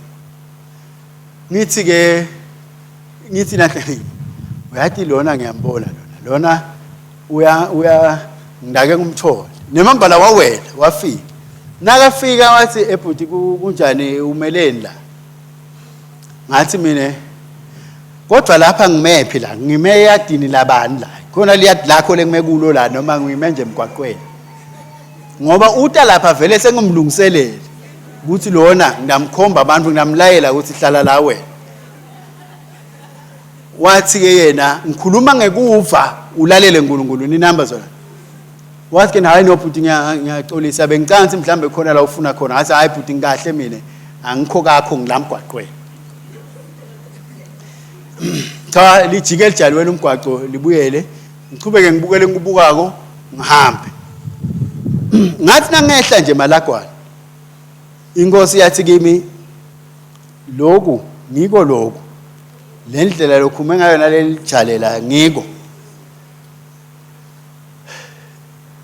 Ngithi nahle. Uyathi lona ngiyambona lona. Lona uya ngidake ngumthola. Nemambala wawela wafika. Nakafika wathi ebhuti kunjani umeleni la. Ngathi mina kodwa lapha ngimephi la ngime yadini labani la khona liyadi lakho lengimekulo la noma ngime nje emgwaqweni ngoba uta lapha vele sengimlungiselele ukuthi lona nginamkhomba abantu nginamlayela ukuthi hlala la wena wathi ke yena ngikhuluma ngekuva ulalele nkulunkulu ni number zona wathi ke hayi no bhuti ngiyaxolisa bengicanga mhlambe khona la ufuna khona ngathi hayi bhuti ngikahle mina angikho kakho ngilamgwaqweni cha lijike lijaliwela umgwaqo libuyele ngichubeke ngibukele ngibukako ngihambe ngathi nangehla nje malagwana inkosi yathi kimi lokhu ngiko lokhu lendlela lokhume ngayo nalelijalela ngiko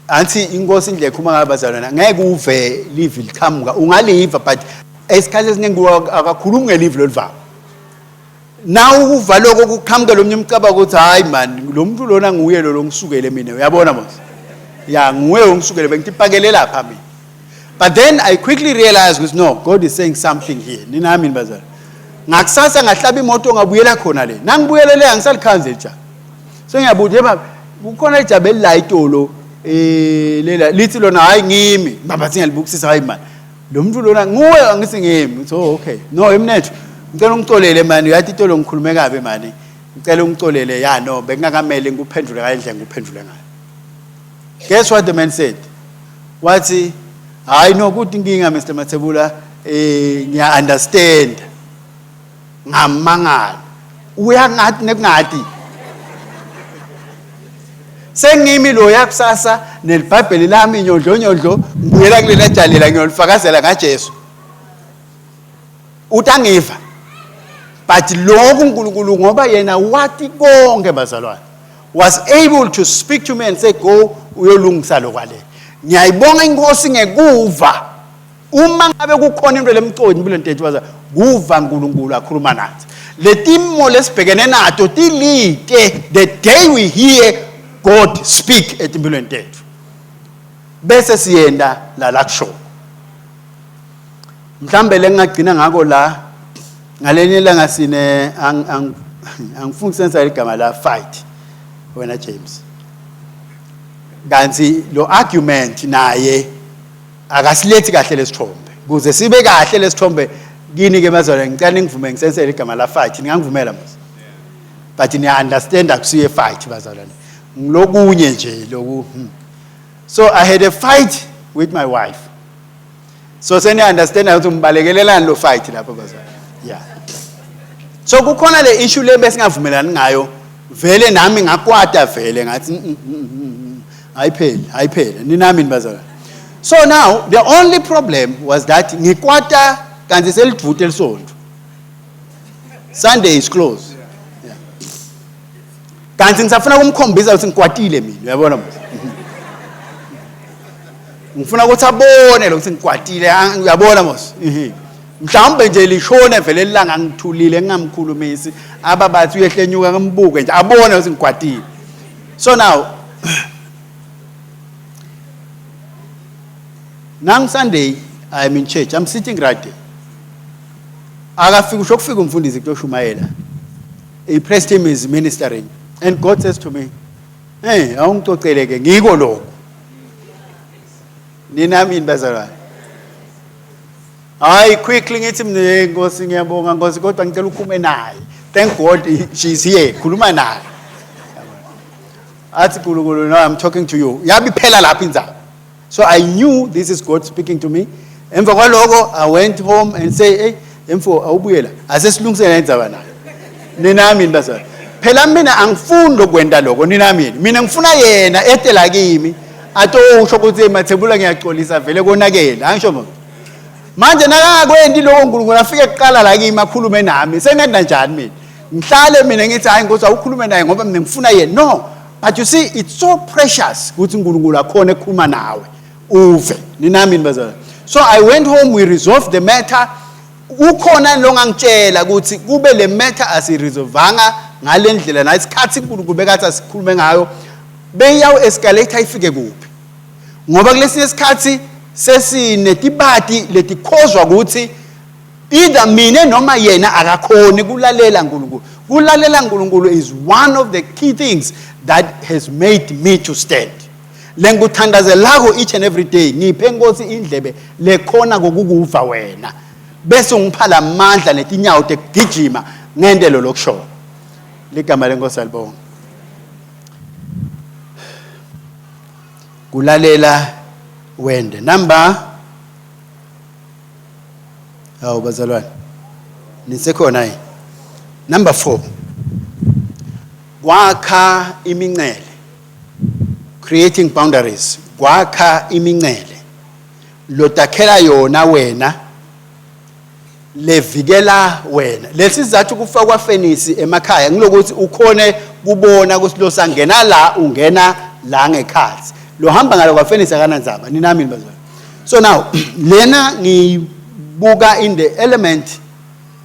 anti inkosi indle ekhuma ngabazalwana ngeke uve live liqhamuka ungaliva but esikhathi esiningi akakhulumi ngelive lolivalo now uva lokho kuqhamuka lo mnyumcaba ukuthi hayi man lo muntu lona nguye lo ngisukele mina uyabona mos ya nguwe ongisukele bengitipakele lapha mina but then I quickly realized was no God is saying something here ninami bazala ngakusasa ngahlaba imoto ngabuyela khona le nangibuyelele angisalikhanze nje so ngiyabuthi yeba kukhona ijabeli la itolo lela lithi lona hayi ngimi baba singalibukisisa hayi man lo muntu lona nguwe angisi ngimi so okay no emnethu ngicela ungixolele mani uyathi itolo ngikhulume kabe mani ngicela ungixolele ya no bengakamele ngikuphendule ngayindlela ngikuphendule ngayo. Guess what the man said? Wathi hayi no kuthi inkinga Mr Matsebula ngiya understand ngamangala uyangathi nekungathi sengimi lo yakusasa nelibhayibheli lami nyodlonyodlo ngibuyela kulela jalela ngiyolifakazela ngaJesu utangiva but lokhu uNkulunkulu ngoba yena wathi konke bazalwane was able to speak to me and say go uyolungisa lokwale ngiyayibonga inkosi ngekuva uma ngabe kukhona into lemcodi impilo ntethu baza kuva uNkulunkulu akhuluma nathi letimo lesibhekene nato tilite the day we hear God speak etimpilweni tethu bese siyenda la kusho mhlambe lengagcina ngako la ngalenye langa sine angifuni senza igama la fight wena James kanti lo argument naye akasilethi kahle lesithombe kuze sibe kahle lesithombe kini ke mazwana ngicela ngivume ngisensele igama la fight ngangivumela mos but ni understand akusiye fight bazalwane ngilokunye nje loku so I had a fight with my wife So seni understand ukuthi umbalekelelani lo fight lapho bazali. Yeah. So kukhona le issue le besingavumelani ngayo vele nami ngakwata vele ngathi ayiphele ninami bazali. So now the only problem was that ngikwata kanti selidvute lisonto. Sunday is closed. Yeah. Kanti ngisafuna ukumkhombisa ukuthi ngikwatile mina uyabona manje. Ngifuna ukuthi abone lo ukuthi ngikwatile uyabona mos. Mhlawumbe nje lishone vele lilanga ngithulile ngingamkhulumisi ababathi uyehlenyuka ngimbuke nje abone ukuthi ngikwatile. So now Sunday I'm in church. I'm sitting right there. Akafika ushokufika umfundisi kutoshumayela. He pressed him is ministering and God says to me, "Hey, awungixoxeleke ngiko lokho." Ninami bazalwane. Hayi quickly ngithi mina Nkosi ngiyabonga Nkosi kodwa ngicela ukhume naye. Thank God she's here. Khuluma naye. Athi kulukulu now I'm talking to you. Yabi phela lapha indzaba. So I knew this is God speaking to me. Emva kwaloko I went home and say, "Hey, emfo awubuyela. Asesilungisele indzaba nayo." Ninami bazalwane. Phela mina angifuni lokwenda lokho ninami. Mina ngifuna yena etela kimi. Ato usho ukuthi Matsebula ngiyaxolisa vele konakela angisho manje nakakwendi lokho uNkulunkulu afike kuqala la kimi akhulume nami sengenda njani mina ngihlale mina ngithi hayi Nkosi awukhulume naye ngoba mina ngifuna yena no but you see it's so precious ukuthi uNkulunkulu akhona ukukhuluma nawe uve ninami bazalwane. So I went home, we resolved the matter. Ukhona lo ngangitshela ukuthi kube le matter asiresolvanga ngalendlela na isikhathi uNkulunkulu bekathi asikhulume ngayo beyawu escalate ifike kuphi ngoba kulesinye isikhathi sesinetibati letikhozwa ukuthi either mina noma yena akakhoni kulalela uNkulunkulu. Kulalela uNkulunkulu is one of the key things that has made me to stand. Lenguthandazelago each and every day ngiphe Nkosi indlebe lekhona kokukuva wena bese ungiphala amandla netinyawo tekugijima ngendelo lokusho ligama leNkosi alibonga. Kulalela wende number bazalwane nisekhona yini number 4 kwakha imincele creating boundaries kwakha imincele lotakhela yona wena levikela wena lesizathu kufakwa fenisi emakhaya ngilokuthi ukhone kubona ukuthi lo sangena la ungena la ngekhathi lo hamba ngalo kwa fenisi akanandzaba ninami bazalwane. So now lena ngibuka in the element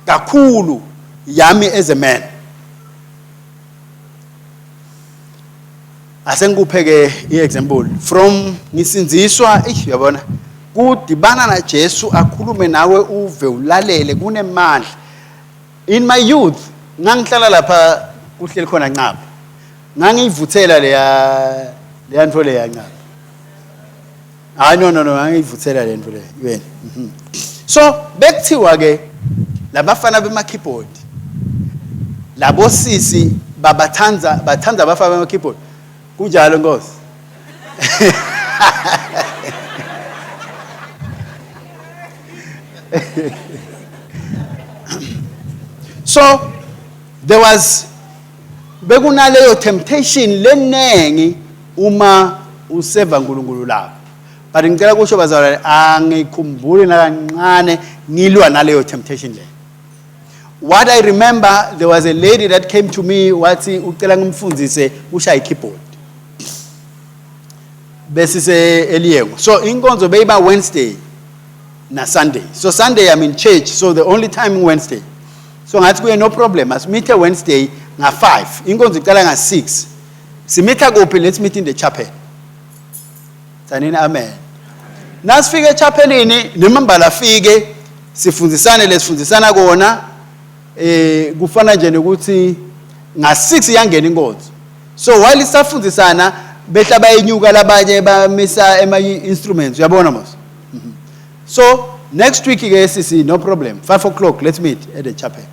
kakhulu yami as a man. Asengikupheke iexample from ngisinziswa yabona kudibana na Jesu akhulume nawe uve ulalele kunemandla. In my youth ngangihlala lapha kuhleli khona ncaba ngangivuthela leya ntfo leya ncaba. Ah no ngangivuthela le ntfo leya yena. So bekuthiwa ke labafana bema keyboard labo sisi bathanda abafana bema keyboard kunjalo Nkosi. So there was bekunaleyo temptation lenengi uma useva uNkulunkulu lapho. But ngicela kusho bazalwane angikhumbuli nakancane ngilwa naleyo temptation le. What I remember, there was a lady that came to me wathi ucela ngimfundzise ushaya keyboard. Besise eliyengo. So inkonzo beyiba Wednesday na Sunday. So Sunday I'm in church, so the only time Wednesday. So ngathi kuye no problem. Asimithe Wednesday nga 5. Inkonzo iqala nga 6. Simitha kuphi? Let's meet in the chapel. Thanini amen. Nasifike echapelini nemambala afike sifundisane lesifundisana kona kufana nje ukuthi nga 6 yangena inkonzo. So while isafundisana behla bayenyuka labanye bamisa ema instruments uyabona mos. So next week ke sisi no problem 5 o'clock let's meet at the chapel.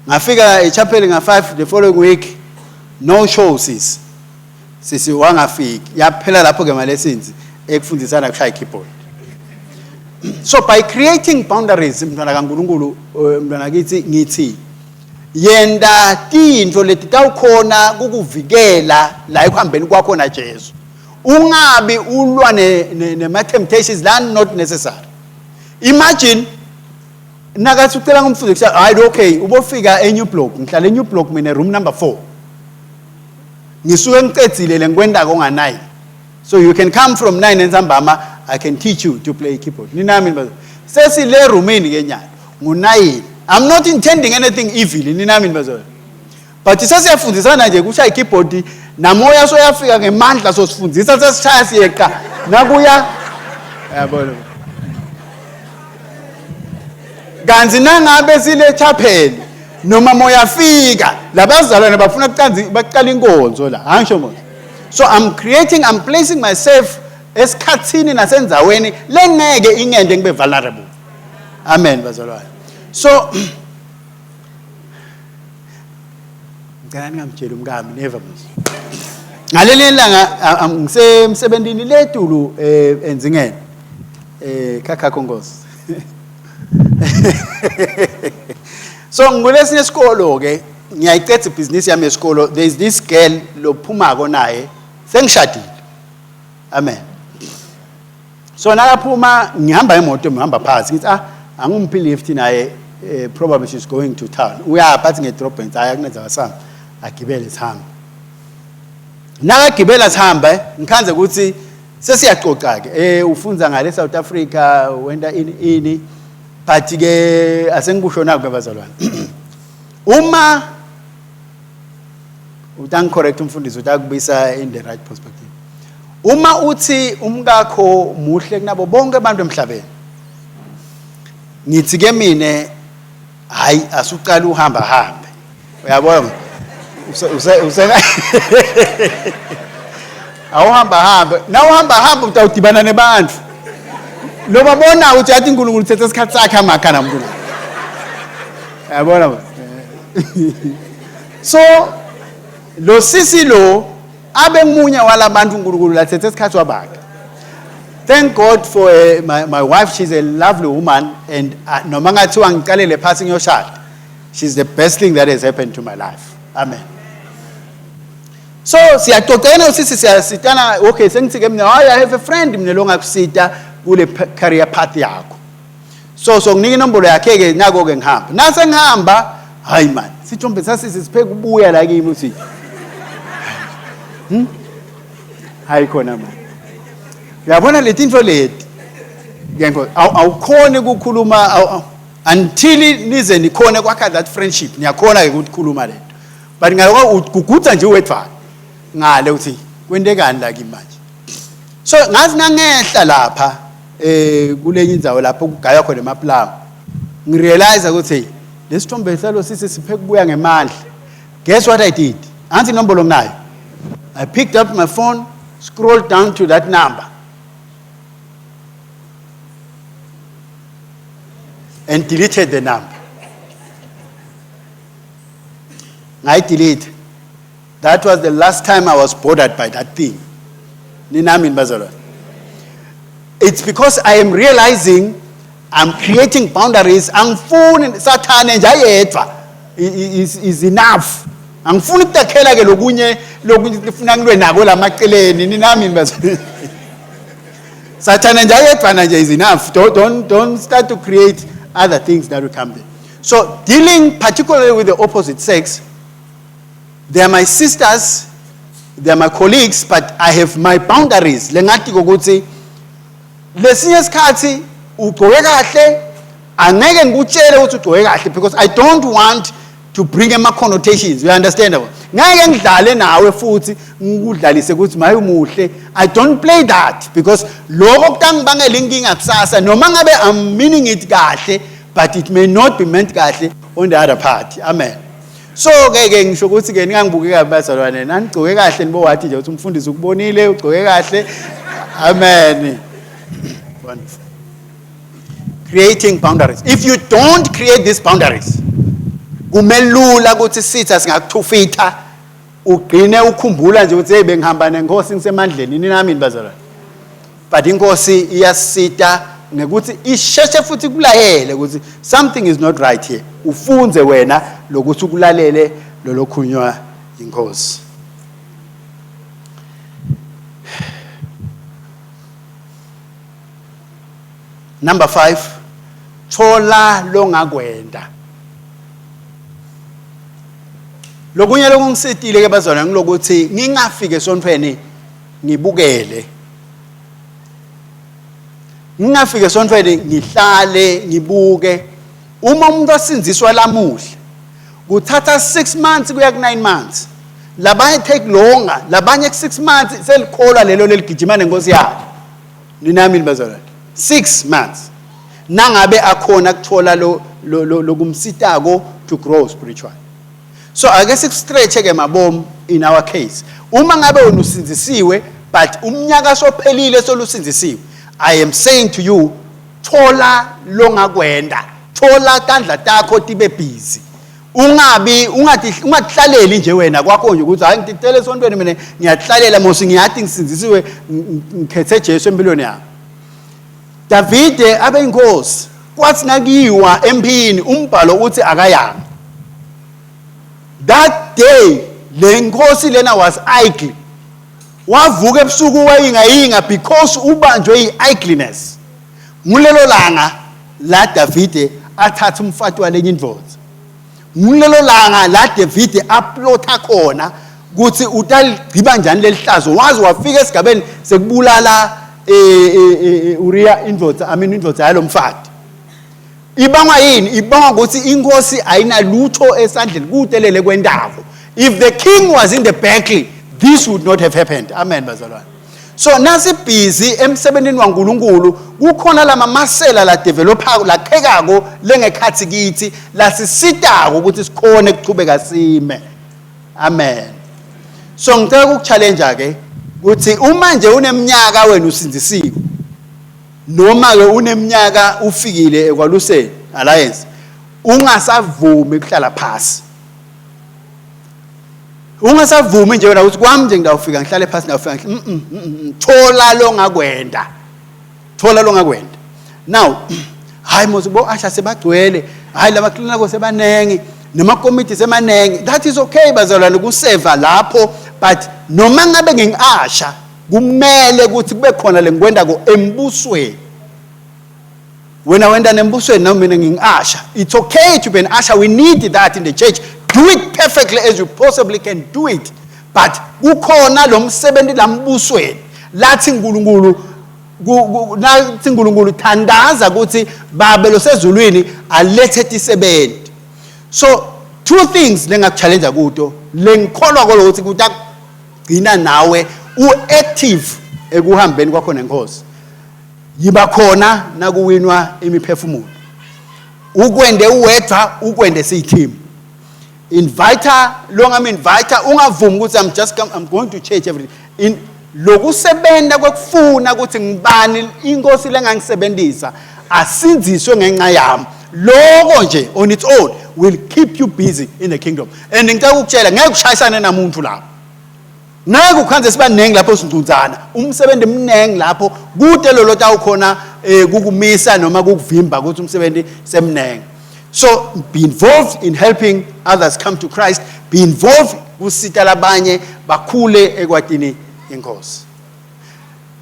Ngafika echapel nga 5 the following week no show sisi wangafiki yaphela lapho ke ma lessons ekufundisana kushaya keyboard. So by creating boundaries, mntwana kaNkulunkulu, mntwana kithi ngithi yenda tintfo leti tawukhona kukuvikela la ekuhambeni kwakho na Jesu. Ungabi ulwa nema temptations la not necessary. Imagine nakathi ucela ngumfundi kusha, hayi okay, ubofika e New Block, ngihlala e New Block mina room number 4. Ngisuke ngicedzile lenkwenda konga 9. So you can come from 9 and Zambama, I can teach you to play keyboard. Ninami bazo. Sesi le roomini kenyana ngu9. I'm not intending anything evil, ninami bazo. But sesiyafundisana nje kushaya keyboard namoya soyafika ngemandla sosifundisa sesishaya siyeqa nakuya yabona. Kanzi nangabe sile chapel noma moya fika labazalwane bafuna baqala inkonzo la angisho mona. So I'm placing myself esikhatsini nasenzaweni lengeke ingende ngibe vulnerable. Amen bazalwane. So ngani ngamtshela umkami never mos. Ngaleli langa ngisemsebenzini letulu enzingene khakha kongosi. So ngolesine isikolo ke ngiyayicetha ibusiness yami esikolo. There is this girl lophumako naye sengishadile. Amen. So nakaphuma ngihamba emoto ngihamba phansi ngithi angimphi lift naye probably she's going to town. Uyaphathi ngedrop and ayakunenza wasami agibele sihamba. Nakagibela sihamba ngikhanze ukuthi sesiyaxoxa ke ufunza ngale South Africa wenda ini but ke asengikusho naku bezalwane. Uma utang correct umfundisi utakubisa in the right perspective. Uma uthi umkakho muhle kunabo bonke abantu emhlabeni. Ngithi ke mine hayi asuqala uhamba hambe. Uyabona? Awuhamba na uhamba utawudibana nebantu. Lo babona uthi athi uNkulunkulu uthethe isikhathi sakhe amakha namuntu. Uyabona? So lo sisi lo abengumunye walabantu uNkulunkulu lathethe isikhathi wabakhe. Thank God for my wife. She's a lovely woman, and noma ngathiwa ngiqalele phansi ngiyoshada, she's the best thing that has happened to my life. Amen. So siyaxoxena usisi siyasitana okay sengithi ke mina I have a friend mina lo ngakusita kule career path yakho. So nginika inombolo yakhe ke nako ke ngihamba. Nase ngihamba hayi man sithombe sasisi sipheka ubuya la kimi uthi hayi khona man. Uyabona leti into leti ngenko awukhona ukukhuluma until nize nikhona kwakha that friendship niyakhona ke ukukhuluma lento. But ngakugutsa nje uwedvana ngale uthi kwendekani la kimi manje. So ngazi nangehla lapha kulenye indzawo lapho kugaya khona emaplamu ngirealize ukuthi lesithombe salo sisi sipheka kubuya ngemandla. Guess what I did? Anti inombolo nginayo. I picked up my phone, scrolled down to that number and deleted the number. I deleted. That was the last time I was bothered by that thing. It's because I am realizing I'm creating boundaries. Angifuni Satan njayedwa is enough. Angifuni ukudakhela ke lokunye lokufuna ngilwe nako lamaceleni ninami bazalwane. Satan njayedwa nje is enough. Don't start to create other things that will come there. So dealing particularly with the opposite sex, they are my sisters, they are my colleagues, but I have my boundaries. Lengathi ukuthi lesinye isikhathi ugqoke kahle angeke ngikutshele ukuthi ugqoke kahle because I don't want to bring ama connotations. You understand? Ngeke ngidlale nawe futhi ngikudlalise ukuthi maye umuhle. I don't play that because lokho kutangibangela inkinga kusasa noma ngabe I'm meaning it kahle but it may not be meant kahle on the other party. Amen. So ke ngisho ukuthi ke ningangibuke kabi bazalwane nanigcoke kahle nibo wathi nje ukuthi umfundisi ukubonile ugcoke kahle. Amen. Wonderful. Creating boundaries. If you don't create these boundaries, kumelula ukuthi sitha singakuthufitha ugcine ukukhumbula nje ukuthi hey bengihamba nenkosi ngisemandleni ninami bazalwane. But inkosi iyasita ngekuthi isheshe futhi kulayele ukuthi something is not right here. Ufunze wena lokuthi ukulalele lolokhunywa inkosi. Number 5, thola longakwenda. Lokunye lokungisitile ke bazalwane ngilokuthi ngingafike esontweni ngibukele. Ngingafike esontweni ngihlale ngibuke. Uma umuntu asinziswa lamuhla kuthatha 6 months kuya ku 9 months. Labanye take longer, labanye ku 6 months selikhola lelo leligijima nenkosi yakhe. Ninami bazalwane. 6 months. Nangabe akhona kuthola lokumsitako to grow spiritually. So I guess it's stretch ke mabom in our case. Uma ngabe unusinzisiwe but umnyaka sophelile solusinzisiwe. I am saying to you, thola longakwenda. Thola tandla takho tibe busy. Ungathlaleli nje wena kwakho nje ukuthi hayi ngititele esontweni mina ngiyahlalela mose ngiyathi ngisinzisiwe ngikhethe Jesu empilweni yami. Davide abe inkosi kwathi nakiwa empini umbhalo uthi akayanga. That day le nkosi lena was idle. Wavuka ebusuku wayingayinga because ubanjwe yi-idleness. Ngulelo langa la Davide athatha umfati walenye indvodza. Ngulelo langa la Davide aplota khona ukuthi utaligciba njani lelihlazo. Wazi wafika esigabeni sekubulala Uriah indvodza yalo mfati. Ibangwa yini? Ibangwa ukuthi inkosi ayinalutho esandleni kutelele kwendavo. If the king was in the battle, this would not have happened. Amen bazalwane. So nasi busy emsebenzini waNkulunkulu kukhona lamamasela la developako la qhekako lengekhathi kithi lasisitako ukuthi sikhone ukuchubeka sime. Amen. So ngicela ukuchallenge ke ukuthi uma nje uneminyaka wena usinzisiwe noma ke uneminyaka ufikile eKwaluseni Alliance ungasavumi ukuhlala phansi. Ungasavumi nje wena ukuthi kwami nje ngidawufika ngihlale phansi ngidawufika thola longakwenda. Thola longakwenda. Now hayi mosibo asha sebagcwele hayi labaklinako sebanengi namakomiti semanengi. That is okay bazalwane kuseva lapho, but noma ngabe ngingasha kumele ukuthi kube khona lengikwenda ko embusweni. When I went an embusweni nami mina ngingasha. It's okay to be an usher. We need that in the church. Do it perfectly as you possibly can do it. But kukhona lo msebenzi lambusweni lathi uNkulunkulu thandaza ukuthi babe lo sezulwini alethe tisebenti. So two things lengakuchallenge kuto lengikholwa kolo ukuthi kutagcina nawe uactive ekuhambeni kwakho nenkosi. Yiba khona nakuwinwa imiphefumulo. Ukwende uwedwa ukwende siyiteam. Inviter ungavumi ukuthi I'm going to church every day. In lokusebenta kwekufuna ukuthi ngibani inkosi lengangisebenzisa asinziswe ngenxa yami. Lokho nje on its own will keep you busy in the kingdom. And ngicela ukutshela ngeke ushayisane namuntu lapho. Ngeke ukhanze sibanengi lapho singcunzana. Umsebenzi emnengi lapho kude lolota ukhona kukumisa noma kukuvimba ukuthi umsebenzi semnengi. So be involved in helping others come to Christ. Be involved kusita labanye bakhule ekwatini inkosi.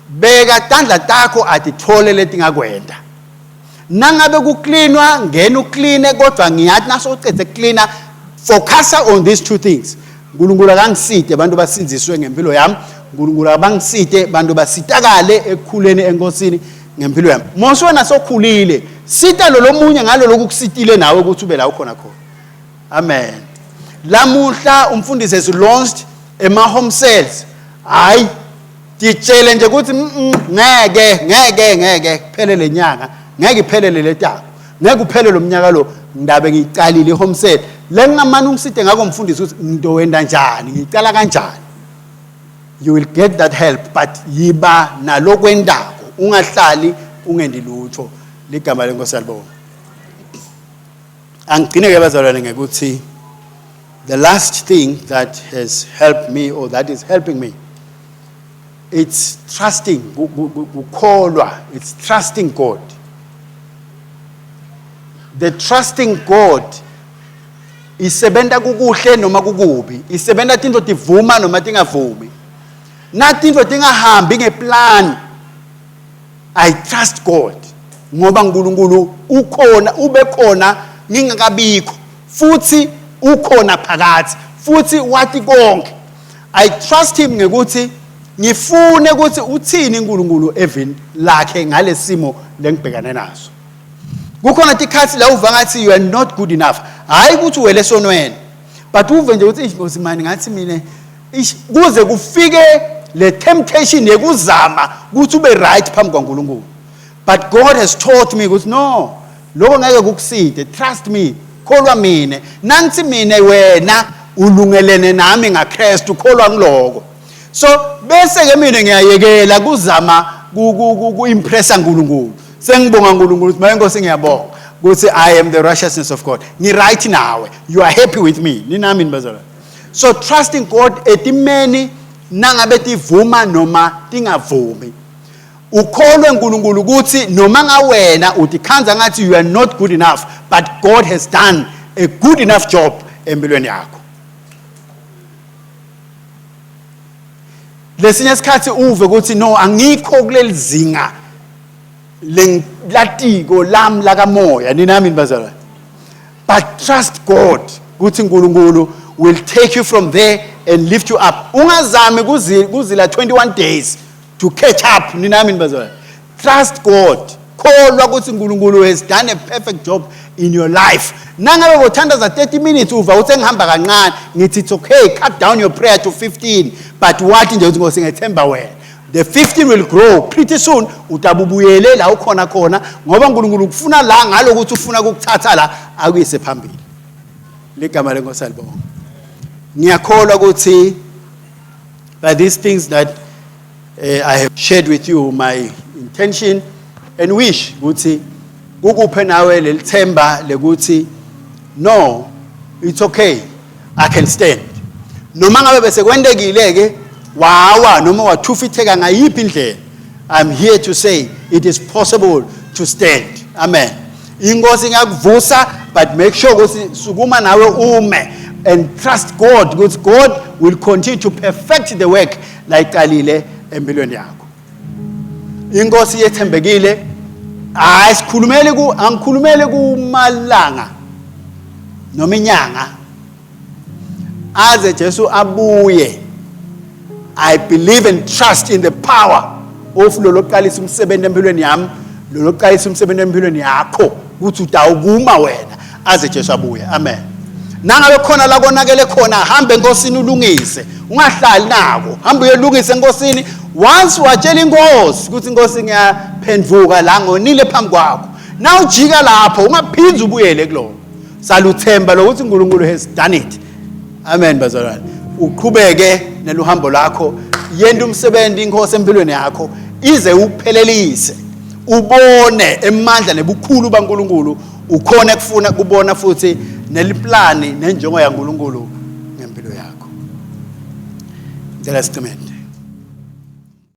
Beka tandla takho atithole letingakwenda. Nangabe kuklinwa ngena ukline kodwa ngiyathi naso ucede cleaner focus on these two things. Nkulunkulu akangisite abantu basinziswe ngempilo yami. Nkulunkulu abangisite abantu basitakale ekukhuleni enkosini ngempilo yami. Mose wena sokhulile sita lo lomunye ngalo lokukusitile nawe ukuthi ube la ukhona khona. Amen. Lamuhla umfundisi has launched home cells. Hayi ditshele nje ukuthi ngeke kuphele lenyanga, ngeke iphelele letako, ngeke uphele lo mnyaka lo ndabe ngicalile home cell. Lengamani ungiside ngako mfundisi ukuthi ngidowenda njani, ngicala kanjani. You will get that help, but yiba nalokwendako ungahlali ungendi lutho. Ligama lenkosi yalibona. Angigcine ke bazalwane ngekuthi the last thing that has helped me or that is helping me, it's trusting, it's trusting God. the trusting God isebenta kukuhle noma kukubi, isebenta tinto tivuma noma tingavumi, nathi into tingahambi ngeplan. I trust God ngoba uNkulunkulu ukhona, ube khona ngingakabikho, futhi ukhona phakathi, futhi wathi konke. I trust him ngekuthi ngifune ukuthi uthini uNkulunkulu evini lakhe ngalesimo lengibhekane naso. Kukhona tikhathi la uva ngathi you are not good enough, hayi ukuthi uwele sonweni, but uve nje ukuthi Nkosi mani ngathi mina kuze kufike le temptation yekuzama ukuthi ube right phambi kwaNkulunkulu. But God has taught me ukuthi no, lokho ngeke kukuside, trust me, kholwa mina, nangithi mina wena ulungelene nami ngaKristu, kholwa ngiloko. So bese ke mina ngiyayekela kuzama ku-impressa uNkulunkulu. Sengibonga uNkulunkulu ukuthi mayenkosi ngiyabonga ukuthi I am the righteousness of God. Right nawe, you are happy with me. Ninami nibazala. So trusting God etimeni nangabe tivuma noma tingavumi. Ukholwe uNkulunkulu ukuthi noma ngawena utikhanza ngathi you are not good enough, but God has done a good enough job empilweni yakho. Lesinye isikhathi uve ukuthi no angikho kuleli zinga latiko lam lakamoya, ninami nibazalwane. But trust God ukuthi uNkulunkulu will take you from there and lift you up. Ungazami kuzila 21 days to catch up, ninami nibazalwane. Trust God. Kholwa ukuthi uNkulunkulu has done a perfect job in your life. Nangabe ngothandaza 30 minutes uva uthi engihamba kancane, ngithi it's okay, cut down your prayer to 15, but wathi nje ukuthi Nkosi ngethemba wena. The 15 will grow pretty soon, utabubuyele la ukhona khona ngoba uNkulunkulu ukufuna la ngalo ukuthi ufuna ukukuthatha la akuyise phambili. Ligama lenkosi alibonga. Ngiyakholwa ukuthi by these things that I have shared with you, my intention and wish ukuthi ukuphe nawe lelithemba lekuthi no, it's okay, I can stand. Noma ngabe bese kwendekile ke wawa noma wathufitheka ngayiphi indlela, I'm here to say it is possible to stand. Amen. Inkosi ngiyakuvusa, but make sure ukuthi sukuma nawe ume and trust God because God will continue to perfect the work like qalile empilweni yakho. Inkosi yethembekile, angikhulumele kumalanga noma inyanga aze Jesu abuye. I believe and trust in the power of loloqalisa umsebenzi empilweni yami, loloqalisa umsebenzi empilweni yakho ukuthi utawukuma wena aze Jesu abuye. Amen. Nangabe khona la konakele khona, hambe enkosini ulungise, ungahlali nako, hambe uyelungise enkosini. Once watshela inkosi ukuthi inkosi ngiyaphenduka la ngonile phambi kwakho, na ujika lapho ungaphindza ubuyele kulona. Saluthemba lokuthi uNkulunkulu has done it. Amen bazalwane. Uqhubeke neluhambo lakho, yenda umsebenzi inkosi empilweni yakho ize uphelelise, ubone emandla nebukhulu baNkulunkulu, ukhona kufuna kubona futhi neliplani nenjongo yaNkulunkulu ngempilo yakho. Ngicela siqhubeke.